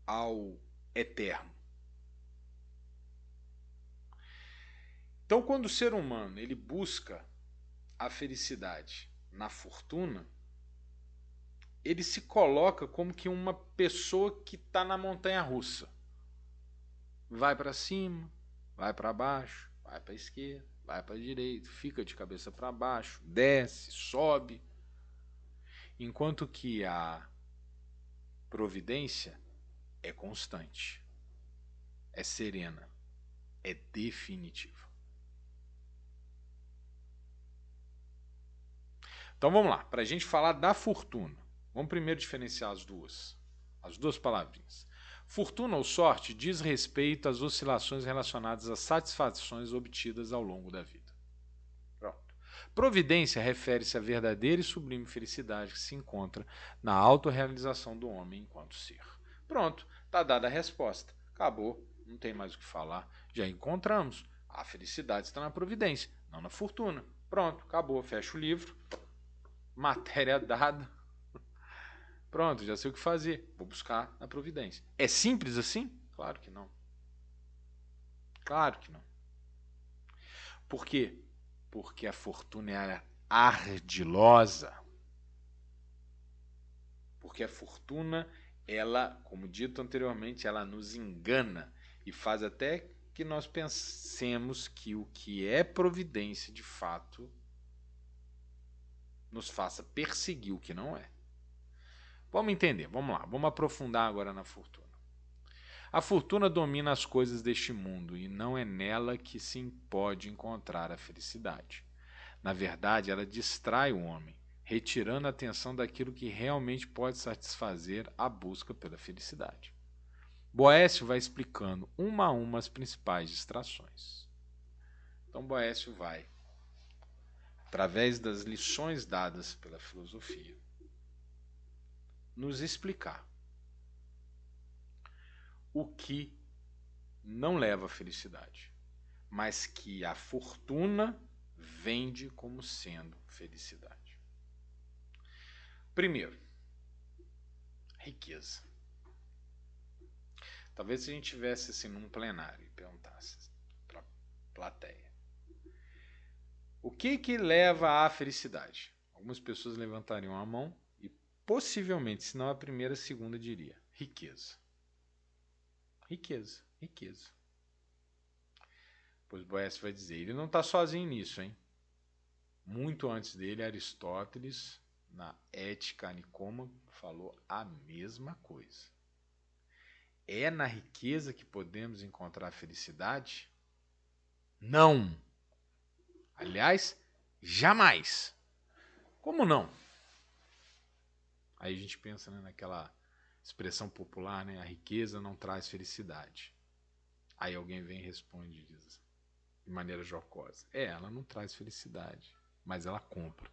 S1: ao eterno. Então, quando o ser humano ele busca a felicidade na fortuna, ele se coloca como que uma pessoa que está na montanha russa. Vai para cima, vai para baixo, vai para a esquerda, vai para a direita, fica de cabeça para baixo, desce, sobe. Enquanto que a providência é constante, é serena, é definitiva. Então vamos lá, para a gente falar da fortuna, vamos primeiro diferenciar as duas palavrinhas. Fortuna ou sorte diz respeito às oscilações relacionadas às satisfações obtidas ao longo da vida. Pronto. Providência refere-se à verdadeira e sublime felicidade que se encontra na autorrealização do homem enquanto ser. Pronto, está dada a resposta. Acabou, não tem mais o que falar. Já encontramos A felicidade está na providência, não na fortuna. Pronto, acabou, fecha o livro, matéria dada. Pronto, já sei o que fazer, vou buscar na providência. É simples assim? Claro que não. Claro que não. Por quê? Porque a fortuna é ardilosa. Porque a fortuna, ela, como dito anteriormente, ela nos engana e faz até que nós pensemos que o que é providência de fato nos faça perseguir o que não é. Vamos entender, vamos lá, vamos aprofundar agora na fortuna. A fortuna domina as coisas deste mundo e não é nela que se pode encontrar a felicidade. Na verdade, ela distrai o homem, retirando a atenção daquilo que realmente pode satisfazer a busca pela felicidade. Boécio vai explicando uma a uma as principais distrações. Então, Boécio vai, através das lições dadas pela filosofia, nos explicar o que não leva à felicidade, mas que a fortuna vende como sendo felicidade. Primeiro, riqueza. Talvez se a gente tivesse assim num plenário e perguntasse para a plateia: o que leva à felicidade? Algumas pessoas levantariam a mão e possivelmente, se não a primeira, a segunda diria: riqueza. Riqueza, riqueza. Pois Boécio vai dizer, ele não está sozinho nisso, hein? Muito antes dele, Aristóteles, na Ética Nicômaco, falou a mesma coisa. É na riqueza que podemos encontrar a felicidade? Não. Aliás, jamais. Como não? Aí a gente pensa, né, naquela expressão popular, né? A riqueza não traz felicidade. Aí alguém vem e responde e diz de maneira jocosa: ela não traz felicidade, mas ela compra.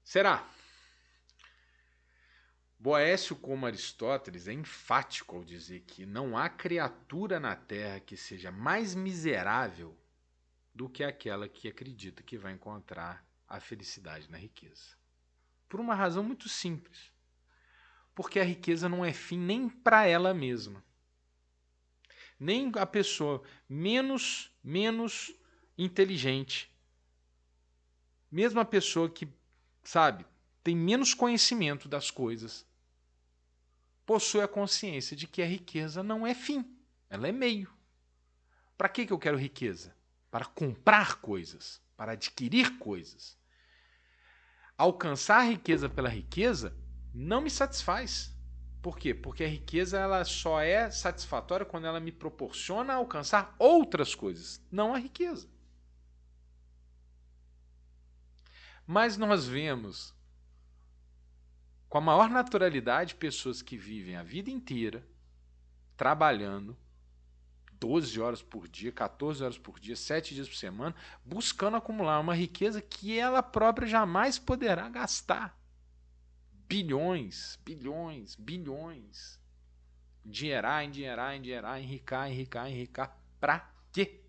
S1: Será? Boécio, como Aristóteles, é enfático ao dizer que não há criatura na terra que seja mais miserável do que aquela que acredita que vai encontrar a felicidade na riqueza. Por uma razão muito simples. Porque a riqueza não é fim nem para ela mesma. Nem a pessoa menos inteligente, mesmo a pessoa que, sabe, tem menos conhecimento das coisas, possui a consciência de que a riqueza não é fim, ela é meio. Para que eu quero riqueza? Para comprar coisas, para adquirir coisas. Alcançar a riqueza pela riqueza não me satisfaz. Por quê? Porque a riqueza ela só é satisfatória quando ela me proporciona alcançar outras coisas, não a riqueza. Mas nós vemos com a maior naturalidade pessoas que vivem a vida inteira trabalhando 12 horas por dia, 14 horas por dia, 7 dias por semana, buscando acumular uma riqueza que ela própria jamais poderá gastar. Bilhões, bilhões, bilhões. Endinheirar, enricar. Pra quê?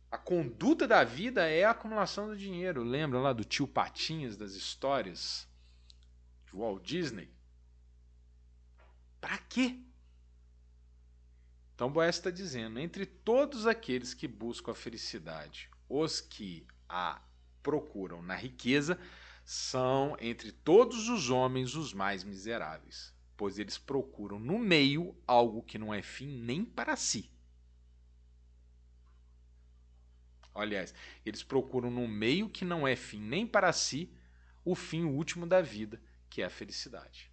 S1: A conduta da vida é a acumulação do dinheiro. Lembra lá do tio Patinhas das histórias de Walt Disney? Pra quê? Então Boécio está dizendo, entre todos aqueles que buscam a felicidade, os que a procuram na riqueza, são entre todos os homens os mais miseráveis, pois eles procuram no meio algo que não é fim nem para si. Aliás, eles procuram no meio que não é fim nem para si o fim último da vida, que é a felicidade.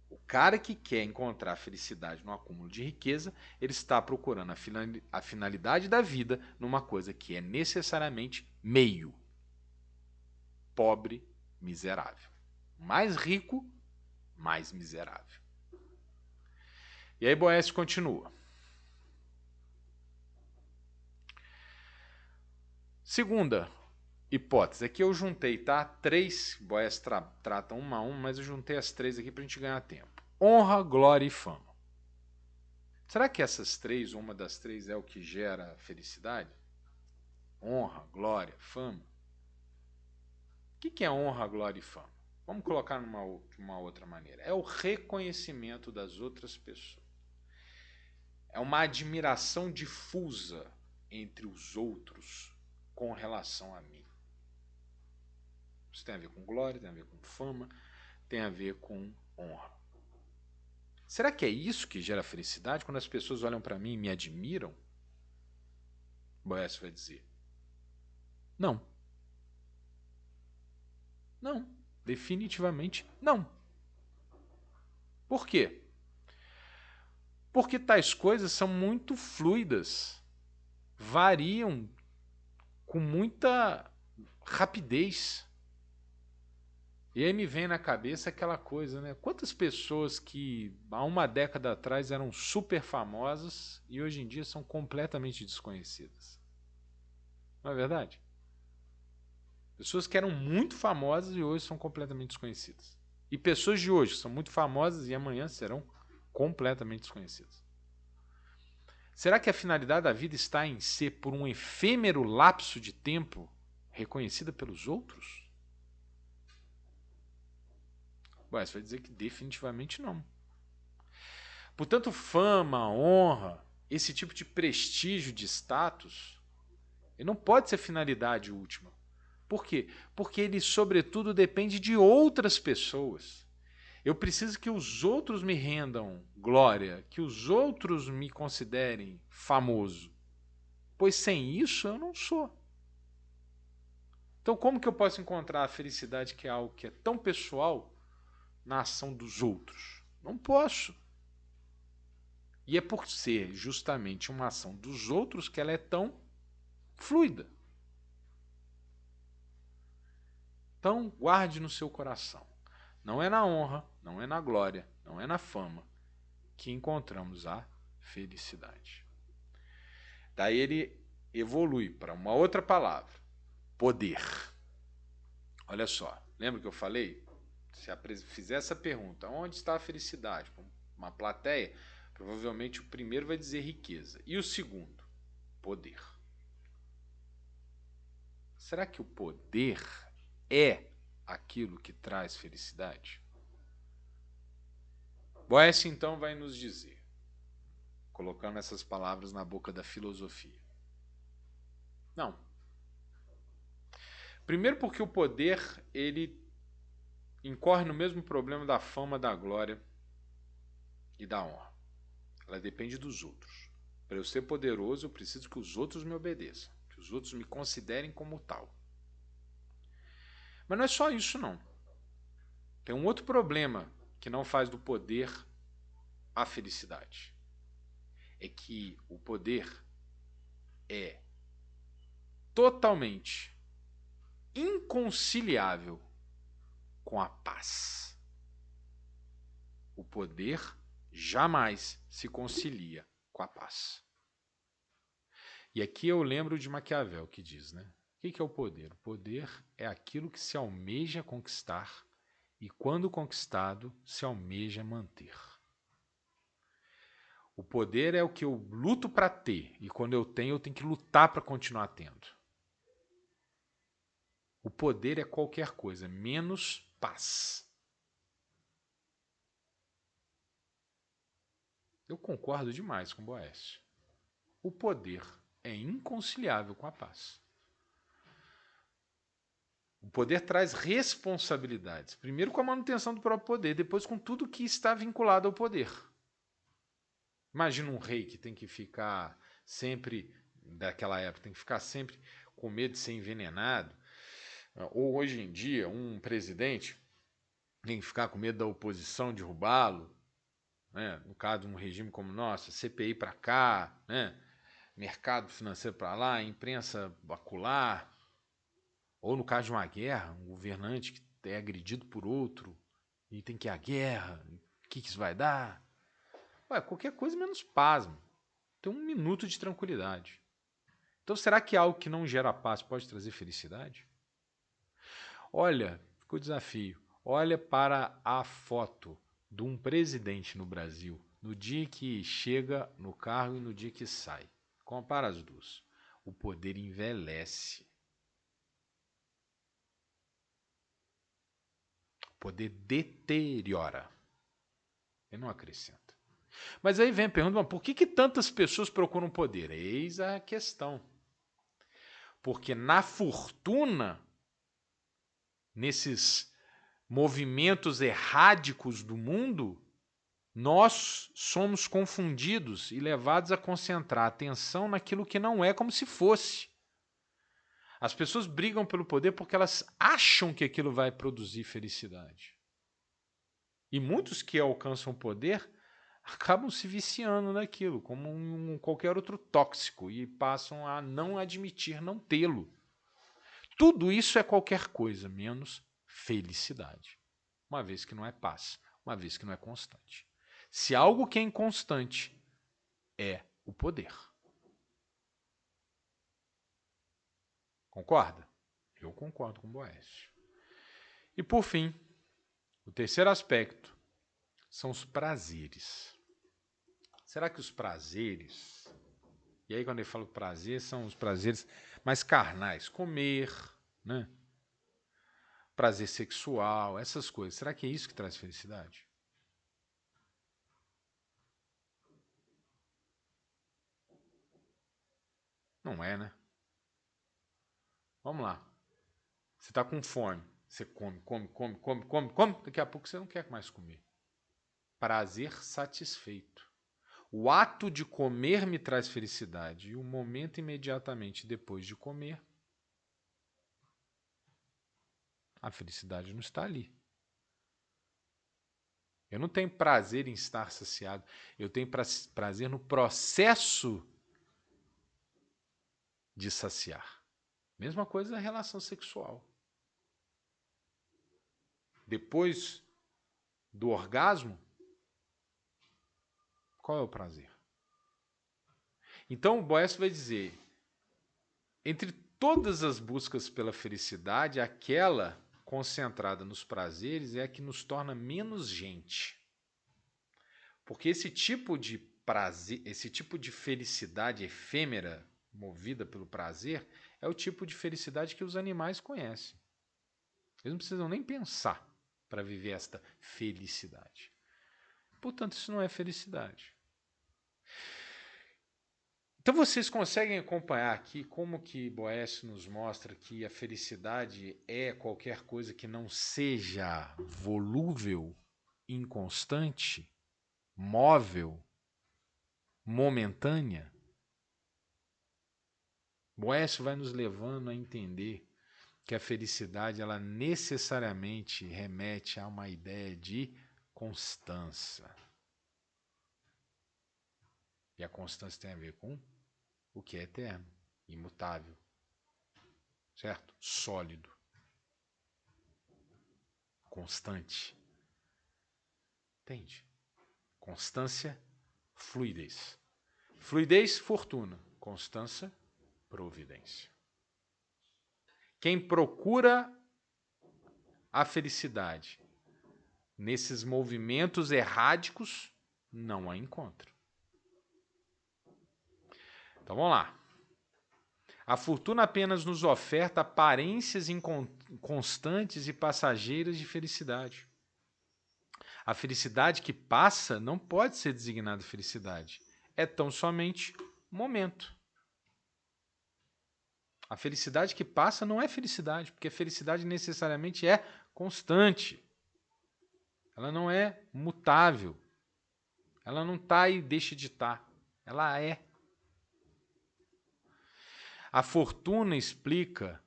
S1: O cara que quer encontrar a felicidade no acúmulo de riqueza, ele está procurando a finalidade da vida numa coisa que é necessariamente meio. Pobre, miserável. Mais rico, mais miserável. E aí Boécio continua. Segunda hipótese. Aqui eu juntei, tá? 3. Boécio trata uma a uma, mas eu juntei as 3 aqui pra gente ganhar tempo. Honra, glória e fama. Será que essas três, ou uma das três, é o que gera felicidade? Honra, glória, fama. O que é honra, glória e fama? Vamos colocar de uma outra maneira. É o reconhecimento das outras pessoas. É uma admiração difusa entre os outros com relação a mim. Isso tem a ver com glória, tem a ver com fama, tem a ver com honra. Será que é isso que gera felicidade? Quando as pessoas olham para mim e me admiram? Boécio vai dizer: não. Não. Definitivamente não. Por quê? Porque tais coisas são muito fluidas, variam com muita rapidez. E aí me vem na cabeça aquela coisa, né? Quantas pessoas que há uma década atrás eram super famosas e hoje em dia são completamente desconhecidas? Não é verdade? Pessoas que eram muito famosas e hoje são completamente desconhecidas. E pessoas de hoje são muito famosas e amanhã serão completamente desconhecidas. Será que a finalidade da vida está em ser, por um efêmero lapso de tempo, reconhecida pelos outros? Ué, você vai dizer que definitivamente não. Portanto, fama, honra, esse tipo de prestígio, de status, ele não pode ser finalidade última. Por quê? Porque ele, sobretudo, depende de outras pessoas. Eu preciso que os outros me rendam glória, que os outros me considerem famoso. Pois sem isso eu não sou. Então, como que eu posso encontrar a felicidade, que é algo que é tão pessoal, na ação dos outros? Não posso. E é por ser justamente uma ação dos outros que ela é tão fluida. Então, guarde no seu coração. Não é na honra, não é na glória, não é na fama que encontramos a felicidade. Daí ele evolui para uma outra palavra: poder. Olha só, lembra que eu falei? Se fizer essa pergunta, onde está a felicidade? Uma plateia, provavelmente o primeiro vai dizer riqueza. E o segundo? Poder. Será que o poder é aquilo que traz felicidade? Boécio então vai nos dizer, colocando essas palavras na boca da filosofia: não. Primeiro porque o poder, ele incorre no mesmo problema da fama, da glória e da honra. Ela depende dos outros. Para eu ser poderoso, eu preciso que os outros me obedeçam, que os outros me considerem como tal. Mas não é só isso, não. Tem um outro problema que não faz do poder a felicidade. É que o poder é totalmente inconciliável com a paz. O poder jamais se concilia com a paz. E aqui eu lembro de Maquiavel, que diz, né? O que é o poder? O poder é aquilo que se almeja conquistar e, quando conquistado, se almeja manter. O poder é o que eu luto para ter, e quando eu tenho que lutar para continuar tendo. O poder é qualquer coisa, menos paz. Eu concordo demais com Boécio. O poder é inconciliável com a paz. O poder traz responsabilidades. Primeiro com a manutenção do próprio poder, depois com tudo que está vinculado ao poder. Imagina um rei que tem que ficar sempre, daquela época, tem que ficar sempre com medo de ser envenenado. Ou hoje em dia, um presidente tem que ficar com medo da oposição derrubá-lo. Né? No caso de um regime como o nosso, CPI para cá, né? Mercado financeiro para lá, imprensa acolá. Ou no caso de uma guerra, um governante que é agredido por outro e tem que ir à guerra, o que isso vai dar? Ué, qualquer coisa menos pasmo. Tem um minuto de tranquilidade. Então, será que algo que não gera paz pode trazer felicidade? Olha, ficou o desafio. Olha para a foto de um presidente no Brasil no dia que chega no carro e no dia que sai. Compara as duas. O poder envelhece. O poder deteriora. Ele não acrescenta. Mas aí vem a pergunta, por que tantas pessoas procuram poder? Eis a questão. Porque na fortuna, nesses movimentos erráticos do mundo, nós somos confundidos e levados a concentrar atenção naquilo que não é como se fosse. As pessoas brigam pelo poder porque elas acham que aquilo vai produzir felicidade. E muitos que alcançam o poder acabam se viciando naquilo, como qualquer outro tóxico, e passam a não admitir não tê-lo. Tudo isso é qualquer coisa, menos felicidade. Uma vez que não é paz, uma vez que não é constante. Se algo que é inconstante é o poder. Concorda? Eu concordo com o Boécio. E por fim, o terceiro aspecto são os prazeres. Será que os prazeres, e aí quando eu falo prazer, são os prazeres mais carnais, comer, né? Prazer sexual, essas coisas, será que é isso que traz felicidade? Não é, né? Vamos lá. Você está com fome, você come, daqui a pouco você não quer mais comer. Prazer satisfeito. O ato de comer me traz felicidade e o momento imediatamente depois de comer, a felicidade não está ali. Eu não tenho prazer em estar saciado, eu tenho prazer no processo de saciar. Mesma coisa na relação sexual. Depois do orgasmo, qual é o prazer? Então o Boécio vai dizer, entre todas as buscas pela felicidade, aquela concentrada nos prazeres é a que nos torna menos gente. Porque esse tipo de prazer, esse tipo de felicidade efêmera, movida pelo prazer, é o tipo de felicidade que os animais conhecem. Eles não precisam nem pensar para viver esta felicidade. Portanto, isso não é felicidade. Então vocês conseguem acompanhar aqui como que Boécio nos mostra que a felicidade é qualquer coisa que não seja volúvel, inconstante, móvel, momentânea? Boécio vai nos levando a entender que a felicidade ela necessariamente remete a uma ideia de constância. E a constância tem a ver com o que é eterno, imutável, certo? Sólido, constante. Entende? Constância, fluidez. Fluidez, fortuna. Constância, providência. Quem procura a felicidade nesses movimentos erráticos não a encontra. Então vamos lá. A fortuna apenas nos oferta aparências inconstantes e passageiras de felicidade. A felicidade que passa não pode ser designada felicidade. É tão somente momento. A felicidade que passa não é felicidade, porque a felicidade necessariamente é constante. Ela não é mutável. Ela não está e deixa de estar. Ela é. A fortuna explica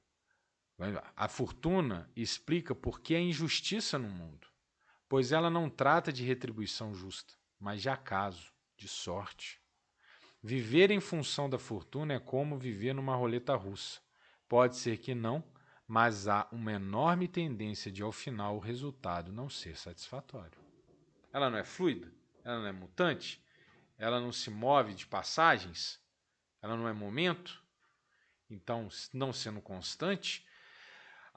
S1: por que a injustiça no mundo, pois ela não trata de retribuição justa, mas de acaso, de sorte. Viver em função da fortuna é como viver numa roleta russa. Pode ser que não, mas há uma enorme tendência de, ao final, o resultado não ser satisfatório. Ela não é fluida? Ela não é mutante? Ela não se move de passagens? Ela não é momento? Então, não sendo constante,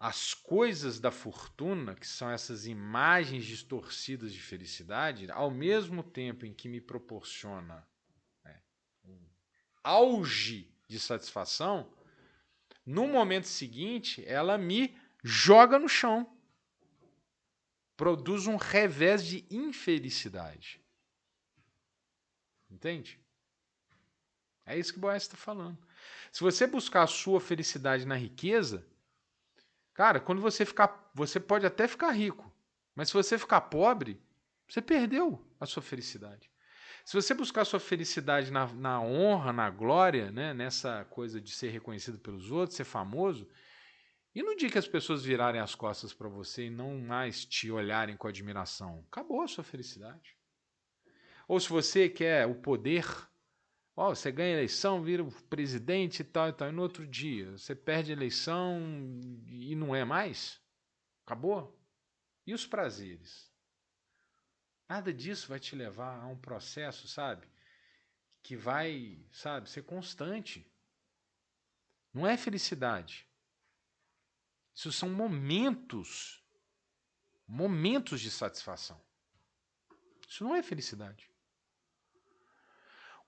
S1: as coisas da fortuna, que são essas imagens distorcidas de felicidade, ao mesmo tempo em que me proporciona, né, um auge de satisfação, no momento seguinte ela me joga no chão, produz um revés de infelicidade. Entende? É isso que o Boécio está falando. Se você buscar a sua felicidade na riqueza, cara, quando você ficar, você pode até ficar rico, mas se você ficar pobre, você perdeu a sua felicidade. Se você buscar a sua felicidade na honra, na glória, né, nessa coisa de ser reconhecido pelos outros, ser famoso, e no dia que as pessoas virarem as costas para você e não mais te olharem com admiração, acabou a sua felicidade. Ou se você quer o poder, ó, você ganha a eleição, vira o presidente e tal, e no outro dia você perde a eleição e não é mais, acabou. E os prazeres? Nada disso vai te levar a um processo, sabe? Que vai, sabe, ser constante. Não é felicidade. Isso são momentos, momentos de satisfação. Isso não é felicidade.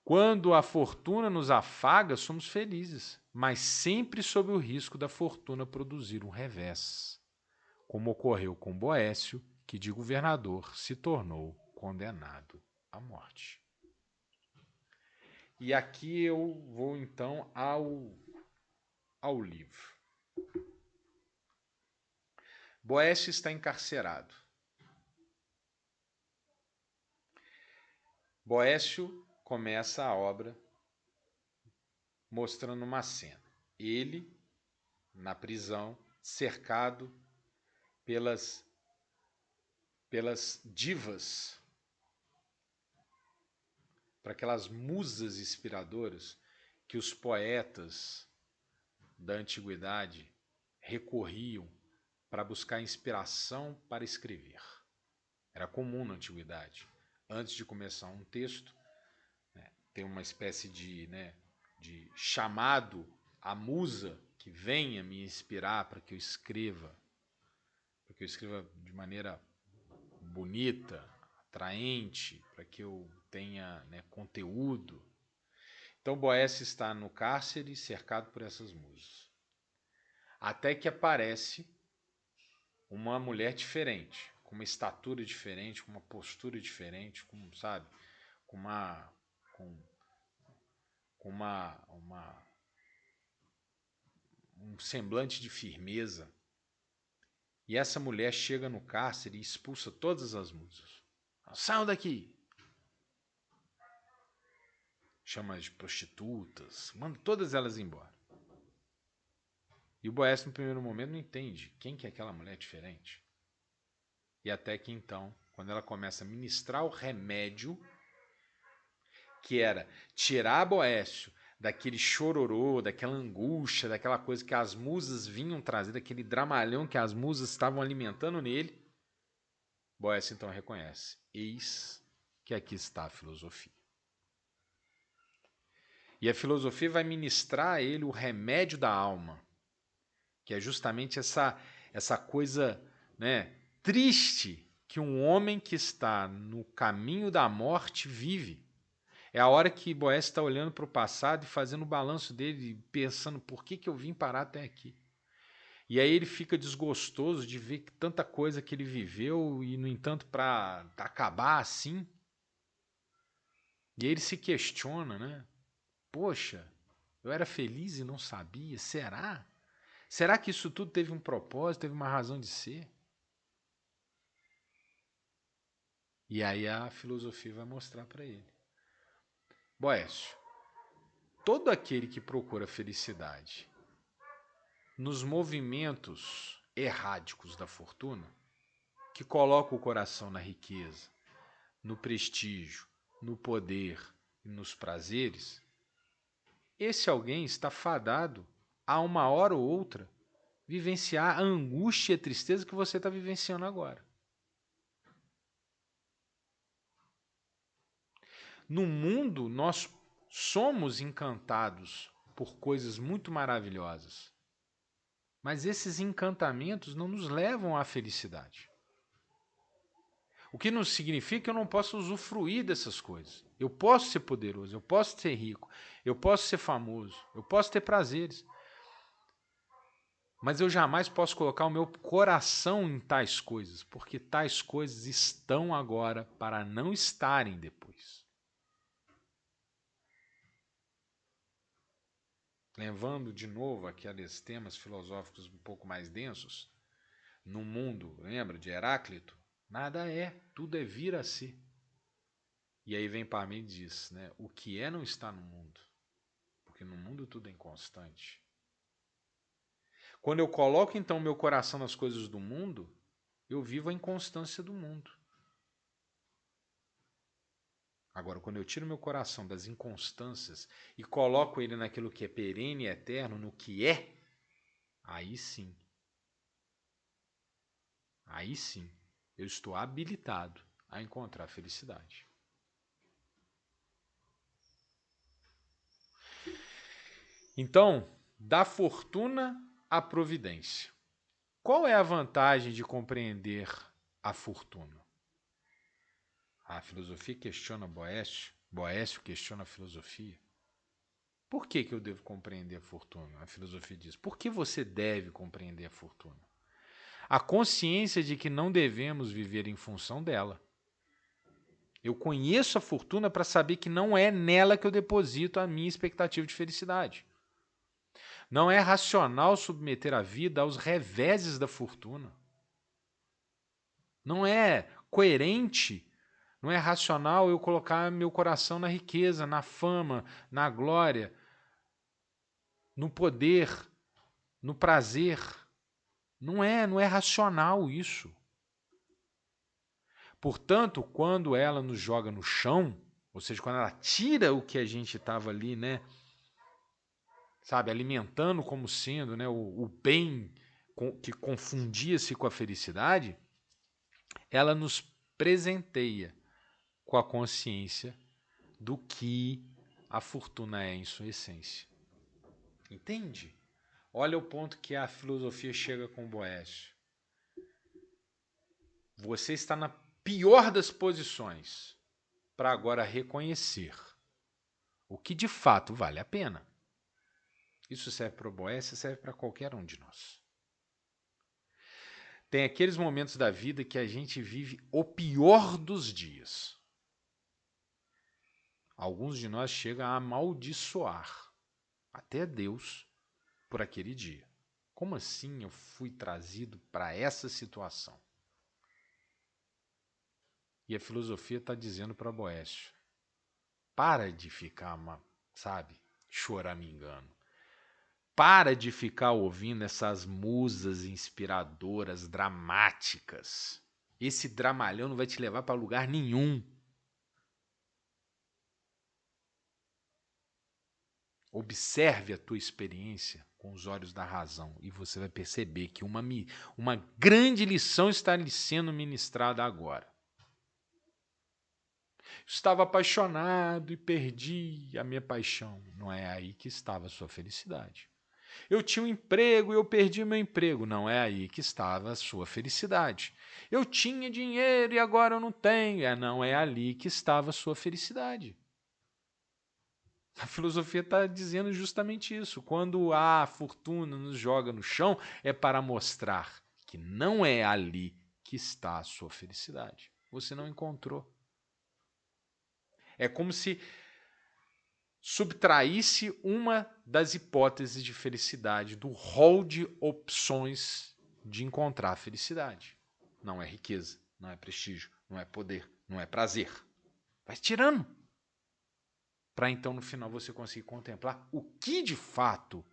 S1: Quando a fortuna nos afaga, somos felizes, mas sempre sob o risco da fortuna produzir um revés, como ocorreu com Boécio, que de governador se tornou condenado à morte. E aqui eu vou então ao livro. Boécio está encarcerado. Boécio começa a obra mostrando uma cena. Ele, na prisão, cercado pelas divas, para aquelas musas inspiradoras que os poetas da antiguidade recorriam para buscar inspiração para escrever. Era comum na antiguidade. Antes de começar um texto, né, tem uma espécie de chamado à musa que venha me inspirar para que eu escreva de maneira bonita, atraente, para que eu tenha, né, conteúdo. Então Boécio está no cárcere cercado por essas musas. Até que aparece uma mulher diferente, com uma estatura diferente, com uma postura diferente, com, sabe, com uma um semblante de firmeza. E essa mulher chega no cárcere e expulsa todas as musas. Saiam daqui! Chama de prostitutas, manda todas elas embora. E o Boécio, no primeiro momento, não entende quem que é aquela mulher diferente. E até que então, quando ela começa a ministrar o remédio, que era tirar Boécio daquele chororô, daquela angústia, daquela coisa que as musas vinham trazer, daquele dramalhão que as musas estavam alimentando nele, Boécio então reconhece: eis que aqui está a filosofia. E a filosofia vai ministrar a ele o remédio da alma, que é justamente essa coisa, né, triste que um homem que está no caminho da morte vive. É a hora que Boécio está olhando para o passado e fazendo o balanço dele, pensando por que eu vim parar até aqui. E aí ele fica desgostoso de ver tanta coisa que ele viveu e, no entanto, para acabar assim. E aí ele se questiona, né? Poxa, eu era feliz e não sabia, será? Será que isso tudo teve um propósito, teve uma razão de ser? E aí a filosofia vai mostrar para ele. Boécio, todo aquele que procura felicidade nos movimentos erráticos da fortuna, que coloca o coração na riqueza, no prestígio, no poder e nos prazeres, esse alguém está fadado a uma hora ou outra vivenciar a angústia e a tristeza que você está vivenciando agora. No mundo, nós somos encantados por coisas muito maravilhosas. Mas esses encantamentos não nos levam à felicidade. O que não significa que eu não possa usufruir dessas coisas. Eu posso ser poderoso, eu posso ser rico, eu posso ser famoso, eu posso ter prazeres. Mas eu jamais posso colocar o meu coração em tais coisas, porque tais coisas estão agora para não estarem depois. Levando de novo aqueles temas filosóficos um pouco mais densos, no mundo, lembra de Heráclito? Nada é, tudo é vir a ser. E aí vem para mim e diz, né, o que é não está no mundo, porque no mundo tudo é inconstante. Quando eu coloco então meu coração nas coisas do mundo, eu vivo a inconstância do mundo. Agora, quando eu tiro meu coração das inconstâncias e coloco ele naquilo que é perene e eterno, no que é, aí sim, eu estou habilitado a encontrar felicidade. Então, da fortuna à providência. Qual é a vantagem de compreender a fortuna? A filosofia questiona Boécio, Boécio questiona a filosofia. Por que eu devo compreender a fortuna? A filosofia diz, por que você deve compreender a fortuna? A consciência de que não devemos viver em função dela. Eu conheço a fortuna para saber que não é nela que eu deposito a minha expectativa de felicidade. Não é racional submeter a vida aos reveses da fortuna. Não é coerente, não é racional eu colocar meu coração na riqueza, na fama, na glória, no poder, no prazer. Não é racional isso. Portanto, quando ela nos joga no chão, ou seja, quando ela tira o que a gente estava ali, né, sabe, alimentando como sendo, né, o bem que confundia-se com a felicidade, ela nos presenteia com a consciência do que a fortuna é em sua essência. Entende? Olha o ponto que a filosofia chega com Boécio. Você está na pior das posições para agora reconhecer o que de fato vale a pena. Isso serve para o Boécio, serve para qualquer um de nós. Tem aqueles momentos da vida que a gente vive o pior dos dias. Alguns de nós chegam a amaldiçoar até Deus por aquele dia. Como assim eu fui trazido para essa situação? E a filosofia está dizendo para Boécio, para de ficar, sabe, choramingando. Para de ficar ouvindo essas musas inspiradoras, dramáticas. Esse dramalhão não vai te levar para lugar nenhum. Observe a tua experiência com os olhos da razão e você vai perceber que uma grande lição está lhe sendo ministrada agora. Estava apaixonado e perdi a minha paixão. Não é aí que estava a sua felicidade. Eu tinha um emprego e eu perdi meu emprego. Não é aí que estava a sua felicidade. Eu tinha dinheiro e agora eu não tenho. Não é ali que estava a sua felicidade. A filosofia está dizendo justamente isso. Quando a fortuna nos joga no chão, é para mostrar que não é ali que está a sua felicidade. Você não encontrou. É como se subtraísse uma das hipóteses de felicidade do rol de opções de encontrar felicidade. Não é riqueza, não é prestígio, não é poder, não é prazer. Vai tirando. Para então, no final, você conseguir contemplar o que de fato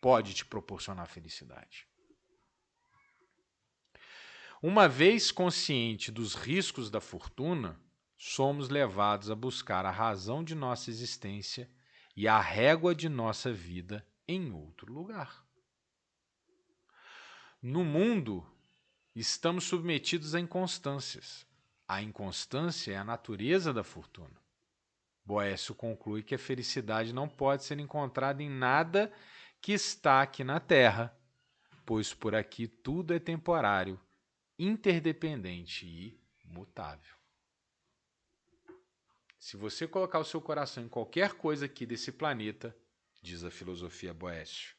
S1: pode te proporcionar felicidade. Uma vez consciente dos riscos da fortuna, somos levados a buscar a razão de nossa existência e a régua de nossa vida em outro lugar. No mundo, estamos submetidos a inconstâncias. A inconstância é a natureza da fortuna. Boécio conclui que a felicidade não pode ser encontrada em nada que está aqui na Terra, pois por aqui tudo é temporário, interdependente e mutável. Se você colocar o seu coração em qualquer coisa aqui desse planeta, diz a filosofia Boécio.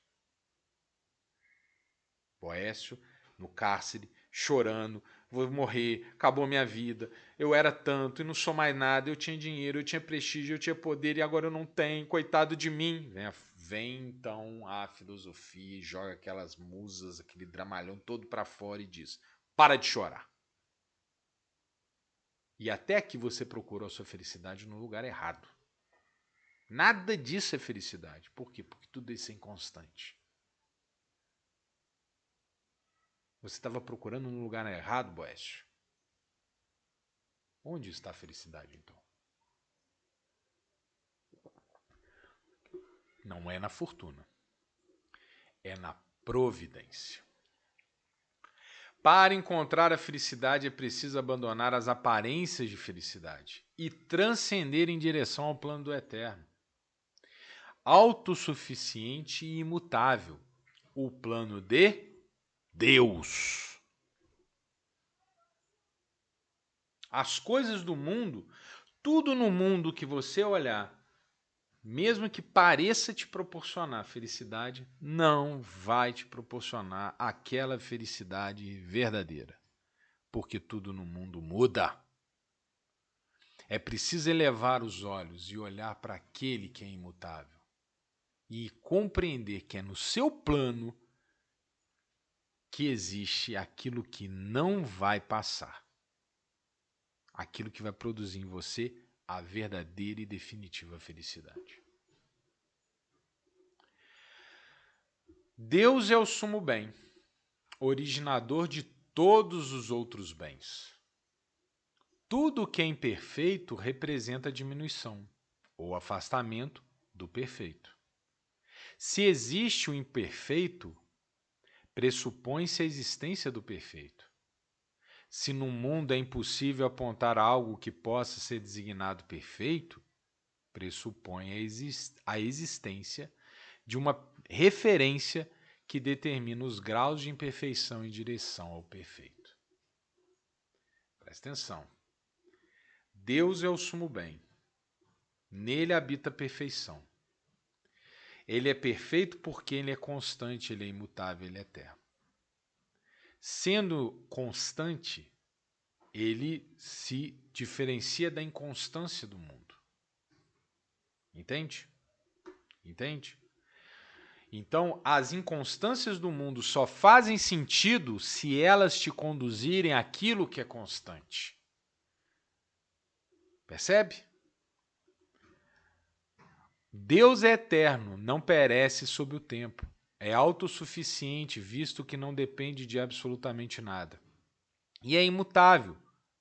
S1: Boécio, no cárcere, chorando, vou morrer, acabou minha vida, eu era tanto e não sou mais nada, eu tinha dinheiro, eu tinha prestígio, eu tinha poder e agora eu não tenho, coitado de mim. Vem então a filosofia e joga aquelas musas, aquele dramalhão todo para fora e diz, para de chorar. E até aqui você procurou a sua felicidade no lugar errado. Nada disso é felicidade. Por quê? Porque tudo isso é inconstante. Você estava procurando no lugar errado, Boécio. Onde está a felicidade, então? Não é na fortuna. É na providência. Para encontrar a felicidade é preciso abandonar as aparências de felicidade e transcender em direção ao plano do eterno. Autossuficiente e imutável, o plano de Deus. As coisas do mundo, tudo no mundo que você olhar, mesmo que pareça te proporcionar felicidade, não vai te proporcionar aquela felicidade verdadeira. Porque tudo no mundo muda. É preciso elevar os olhos e olhar para aquele que é imutável. E compreender que é no seu plano que existe aquilo que não vai passar. Aquilo que vai produzir em você a verdadeira e definitiva felicidade. Deus é o sumo bem, originador de todos os outros bens. Tudo o que é imperfeito representa diminuição ou afastamento do perfeito. Se existe o imperfeito, pressupõe-se a existência do perfeito. Se no mundo é impossível apontar algo que possa ser designado perfeito, pressupõe a existência de uma referência que determina os graus de imperfeição em direção ao perfeito. Presta atenção. Deus é o sumo bem. Nele habita a perfeição. Ele é perfeito porque ele é constante, ele é imutável, ele é eterno. Sendo constante, ele se diferencia da inconstância do mundo. Entende? Entende? Então, as inconstâncias do mundo só fazem sentido se elas te conduzirem àquilo que é constante. Percebe? Deus é eterno, não perece sob o tempo. É autossuficiente, visto que não depende de absolutamente nada. E é imutável,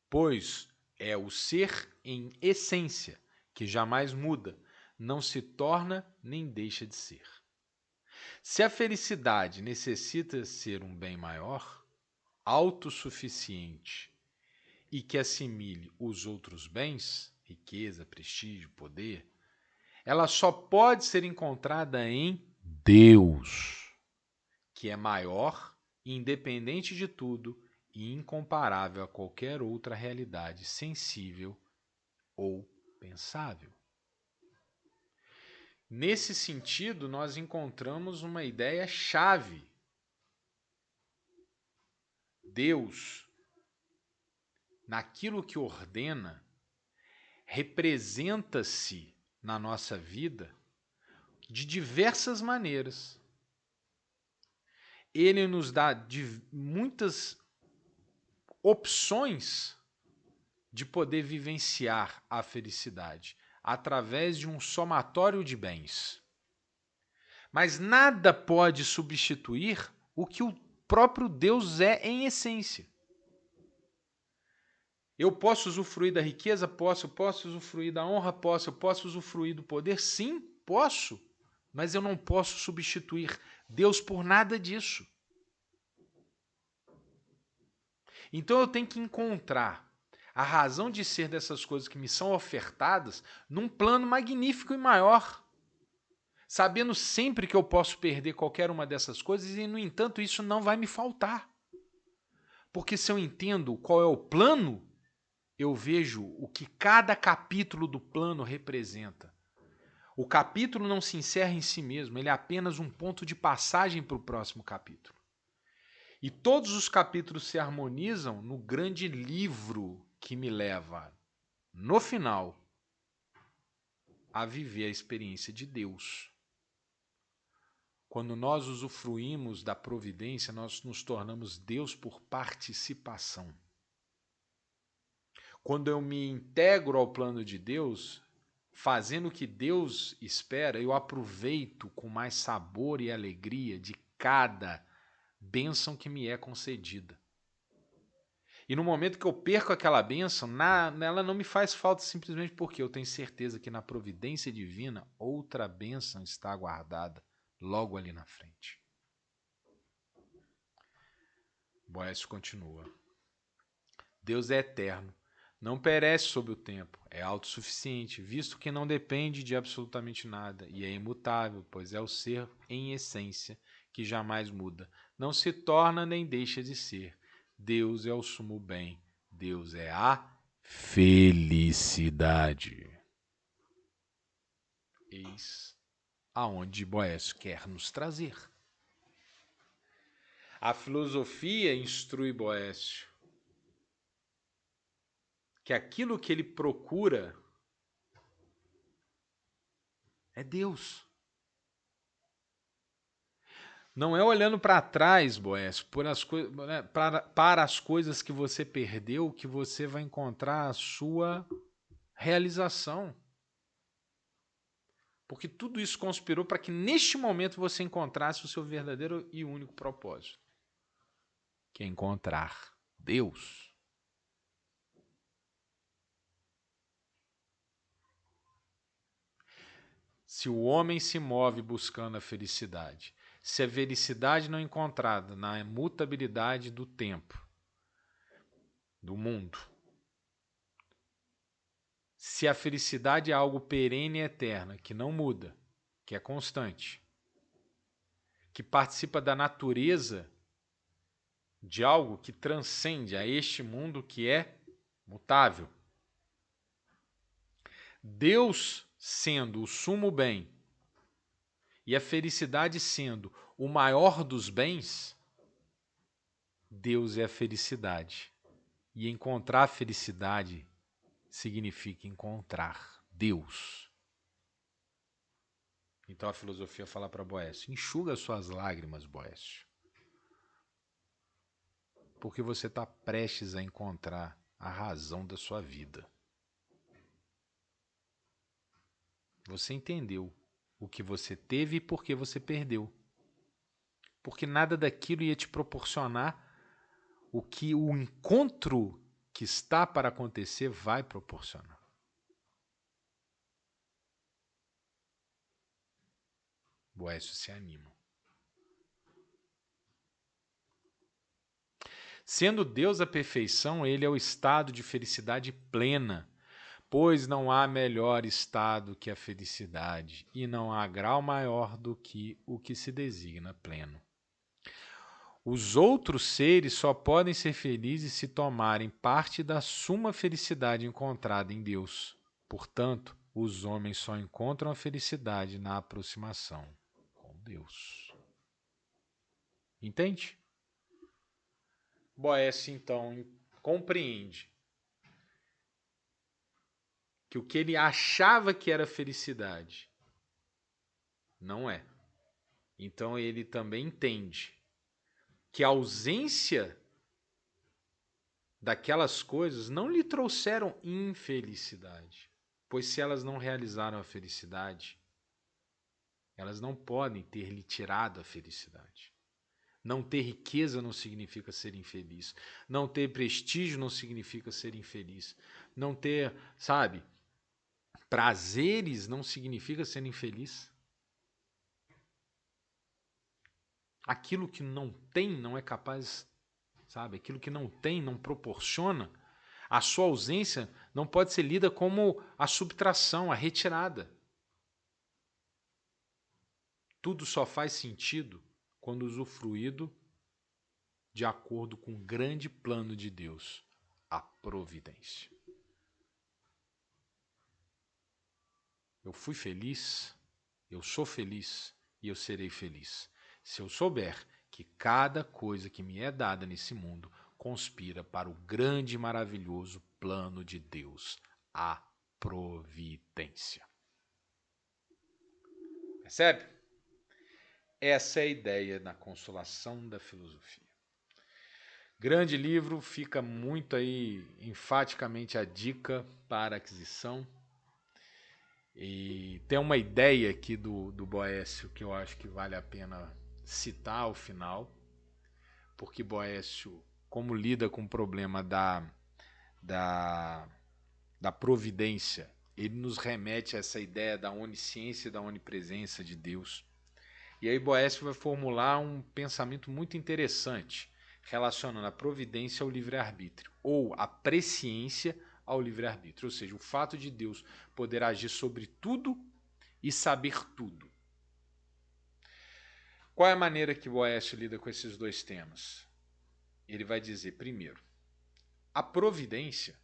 S1: pois é o ser em essência, que jamais muda, não se torna nem deixa de ser. Se a felicidade necessita ser um bem maior, autossuficiente e que assimile os outros bens, riqueza, prestígio, poder, ela só pode ser encontrada em Deus, que é maior, independente de tudo e incomparável a qualquer outra realidade sensível ou pensável. Nesse sentido, nós encontramos uma ideia-chave. Deus, naquilo que ordena, representa-se na nossa vida de diversas maneiras. Ele nos dá muitas opções de poder vivenciar a felicidade através de um somatório de bens. Mas nada pode substituir o que o próprio Deus é em essência. Eu posso usufruir da riqueza? Posso usufruir da honra? Posso. Eu posso usufruir do poder? Sim, posso. Mas eu não posso substituir Deus por nada disso. Então eu tenho que encontrar a razão de ser dessas coisas que me são ofertadas num plano magnífico e maior. sabendo sempre que eu posso perder qualquer uma dessas coisas e, no entanto, isso não vai me faltar. Porque se eu entendo qual é o plano, eu vejo o que cada capítulo do plano representa. O capítulo não se encerra em si mesmo, ele é apenas um ponto de passagem para o próximo capítulo. E todos os capítulos se harmonizam no grande livro que me leva, no final, a viver a experiência de Deus. Quando nós usufruímos da providência, nós nos tornamos Deus por participação. Quando eu me integro ao plano de Deus, fazendo o que Deus espera, eu aproveito com mais sabor e alegria de cada bênção que me é concedida. E no momento que eu perco aquela bênção, ela não me faz falta simplesmente porque eu tenho certeza que na providência divina outra bênção está guardada logo ali na frente. Boécio continua. Deus é eterno, não perece sob o tempo, é autossuficiente, visto que não depende de absolutamente nada, e é imutável, pois é o ser em essência que jamais muda, não se torna nem deixa de ser. Deus é o sumo bem, Deus é a felicidade. Eis aonde Boécio quer nos trazer. A filosofia instrui Boécio que aquilo que ele procura é Deus. Não é olhando para trás, Boécio, para as coisas que você perdeu, que você vai encontrar a sua realização. Porque tudo isso conspirou para que neste momento você encontrasse o seu verdadeiro e único propósito, que é encontrar Deus. Se o homem se move buscando a felicidade, se a felicidade não é encontrada na imutabilidade do tempo, do mundo, se a felicidade é algo perene e eterna, que não muda, que é constante, que participa da natureza de algo que transcende a este mundo que é mutável, Deus sendo o sumo bem e a felicidade sendo o maior dos bens, Deus é a felicidade. E encontrar a felicidade significa encontrar Deus. Então a filosofia fala para Boécio: enxuga suas lágrimas, Boécio, porque você está prestes a encontrar a razão da sua vida. Você entendeu o que você teve e por que você perdeu. Porque nada daquilo ia te proporcionar o que o encontro que está para acontecer vai proporcionar. Boécio se anima. Sendo Deus a perfeição, ele é o estado de felicidade plena, pois não há melhor estado que a felicidade, e não há grau maior do que o que se designa pleno. Os outros seres só podem ser felizes se tomarem parte da suma felicidade encontrada em Deus. Portanto, os homens só encontram a felicidade na aproximação com Deus. Entende? Boécio, então, compreende que o que ele achava que era felicidade não é. Então, ele também entende que a ausência daquelas coisas não lhe trouxeram infelicidade, pois se elas não realizaram a felicidade, elas não podem ter lhe tirado a felicidade. Não ter riqueza não significa ser infeliz. Não ter prestígio não significa ser infeliz. Não ter, sabe, prazeres não significa ser infeliz. Aquilo que não tem não é capaz, sabe? Aquilo que não tem não proporciona. A sua ausência não pode ser lida como a subtração, a retirada. Tudo só faz sentido quando usufruído de acordo com o grande plano de Deus, a providência. Eu fui feliz, eu sou feliz e eu serei feliz, se eu souber que cada coisa que me é dada nesse mundo conspira para o grande e maravilhoso plano de Deus, a providência. Percebe? Essa é a ideia da Consolação da Filosofia. Grande livro, fica muito aí enfaticamente a dica para aquisição. E tem uma ideia aqui do Boécio que eu acho que vale a pena citar ao final, porque Boécio, como lida com o problema da providência, ele nos remete a essa ideia da onisciência e da onipresença de Deus. E aí Boécio vai formular um pensamento muito interessante, relacionando a providência ao livre-arbítrio, ou a presciência ao livre-arbítrio, ou seja, o fato de Deus poder agir sobre tudo e saber tudo. Qual é a maneira que Boécio lida com esses dois temas? Ele vai dizer, primeiro, a providência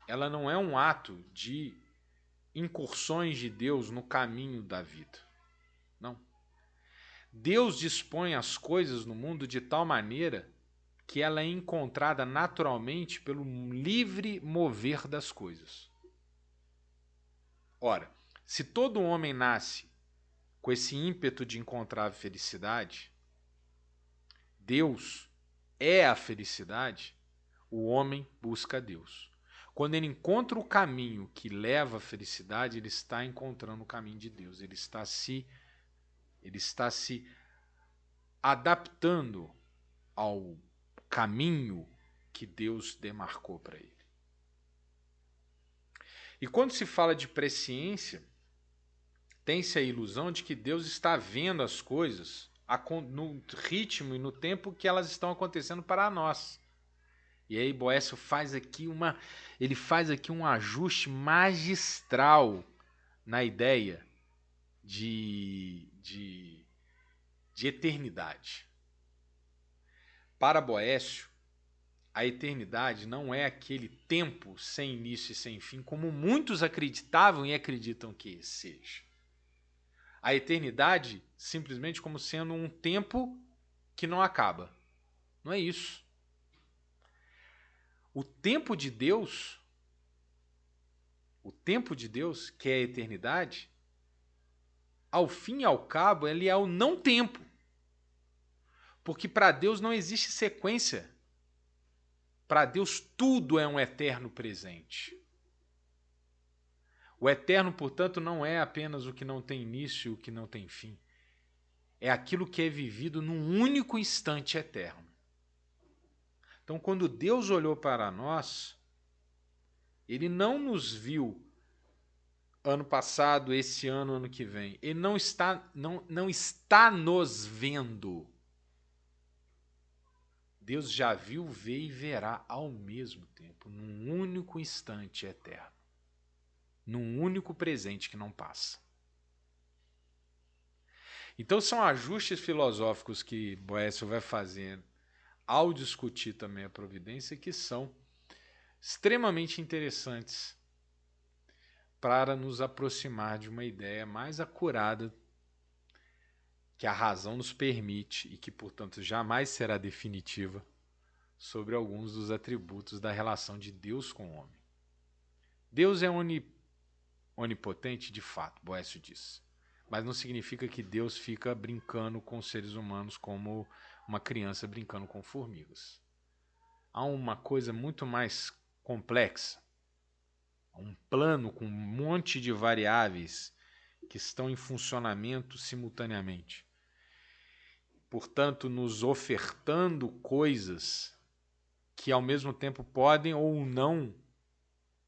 S1: ela não é um ato de incursões de Deus no caminho da vida. Não. Deus dispõe as coisas no mundo de tal maneira que ela é encontrada naturalmente pelo livre mover das coisas. Ora, se todo homem nasce com esse ímpeto de encontrar a felicidade, Deus é a felicidade, o homem busca Deus. Quando ele encontra o caminho que leva à felicidade, ele está encontrando o caminho de Deus, ele está se adaptando ao caminho que Deus demarcou para ele. E quando se fala de presciência, tem-se a ilusão de que Deus está vendo as coisas no ritmo e no tempo que elas estão acontecendo para nós. E aí Boécio faz aqui um ajuste magistral na ideia de eternidade. Para Boécio, a eternidade não é aquele tempo sem início e sem fim, como muitos acreditavam e acreditam que seja. A eternidade simplesmente como sendo um tempo que não acaba. Não é isso. O tempo de Deus, que é a eternidade, ao fim e ao cabo, ele é o não tempo. Porque para Deus não existe sequência. Para Deus tudo é um eterno presente. O eterno, portanto, não é apenas o que não tem início e o que não tem fim. É aquilo que é vivido num único instante eterno. Então, quando Deus olhou para nós, ele não nos viu ano passado, esse ano, ano que vem. Ele não está nos vendo. Deus já viu, vê e verá ao mesmo tempo, num único instante eterno. Num único presente que não passa. Então são ajustes filosóficos que Boécio vai fazendo ao discutir também a providência que são extremamente interessantes para nos aproximar de uma ideia mais acurada que a razão nos permite e que, portanto, jamais será definitiva sobre alguns dos atributos da relação de Deus com o homem. Deus é onipotente, de fato, Boécio diz. Mas não significa que Deus fica brincando com os seres humanos como uma criança brincando com formigas. Há uma coisa muito mais complexa, um plano com um monte de variáveis que estão em funcionamento simultaneamente. Portanto, nos ofertando coisas que ao mesmo tempo podem ou não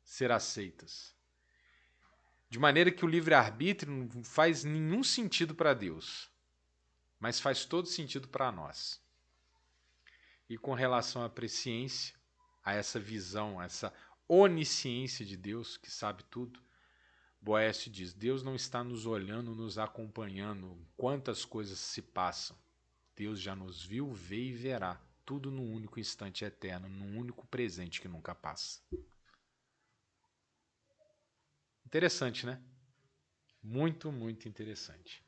S1: ser aceitas. De maneira que o livre-arbítrio não faz nenhum sentido para Deus, mas faz todo sentido para nós. E com relação à presciência, a essa visão, a essa onisciência de Deus, que sabe tudo, Boécio diz: Deus não está nos olhando, nos acompanhando, quantas coisas se passam. Deus já nos viu, vê e verá, tudo num único instante eterno, num único presente que nunca passa. Interessante, né? Muito, muito interessante.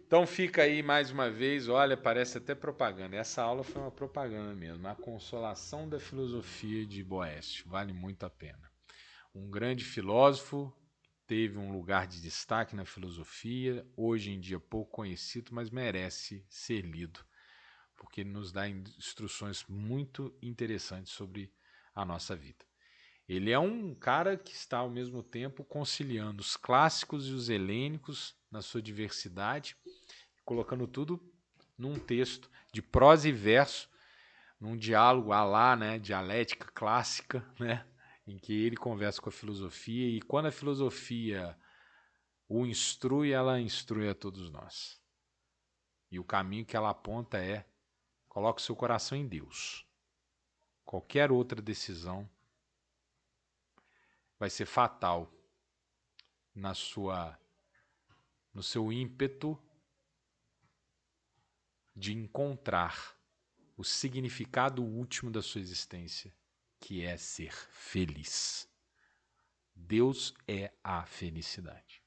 S1: Então fica aí mais uma vez, olha, parece até propaganda. Essa aula foi uma propaganda mesmo, a consolação da filosofia de Boécio, vale muito a pena. Um grande filósofo, teve um lugar de destaque na filosofia, hoje em dia pouco conhecido, mas merece ser lido, porque ele nos dá instruções muito interessantes sobre a nossa vida. Ele é um cara que está ao mesmo tempo conciliando os clássicos e os helênicos na sua diversidade, colocando tudo num texto de prosa e verso, num diálogo à lá, né, dialética clássica, né, em que ele conversa com a filosofia, e quando a filosofia o instrui, ela instrui a todos nós. E o caminho que ela aponta é: coloque o seu coração em Deus. Qualquer outra decisão vai ser fatal no seu ímpeto de encontrar o significado último da sua existência, que é ser feliz. Deus é a felicidade.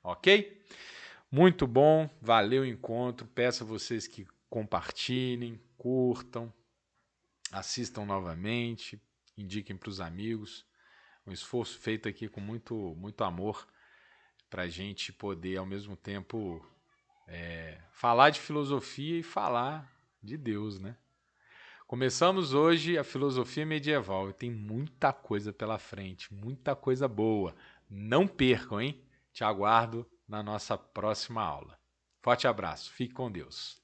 S1: Ok? Muito bom, valeu o encontro. Peço a vocês que compartilhem, curtam, assistam novamente, indiquem para os amigos. Um esforço feito aqui com muito, muito amor para a gente poder, ao mesmo tempo, falar de filosofia e falar de Deus, né? Começamos hoje a filosofia medieval e tem muita coisa pela frente, muita coisa boa. Não percam, hein? Te aguardo na nossa próxima aula. Forte abraço, fique com Deus.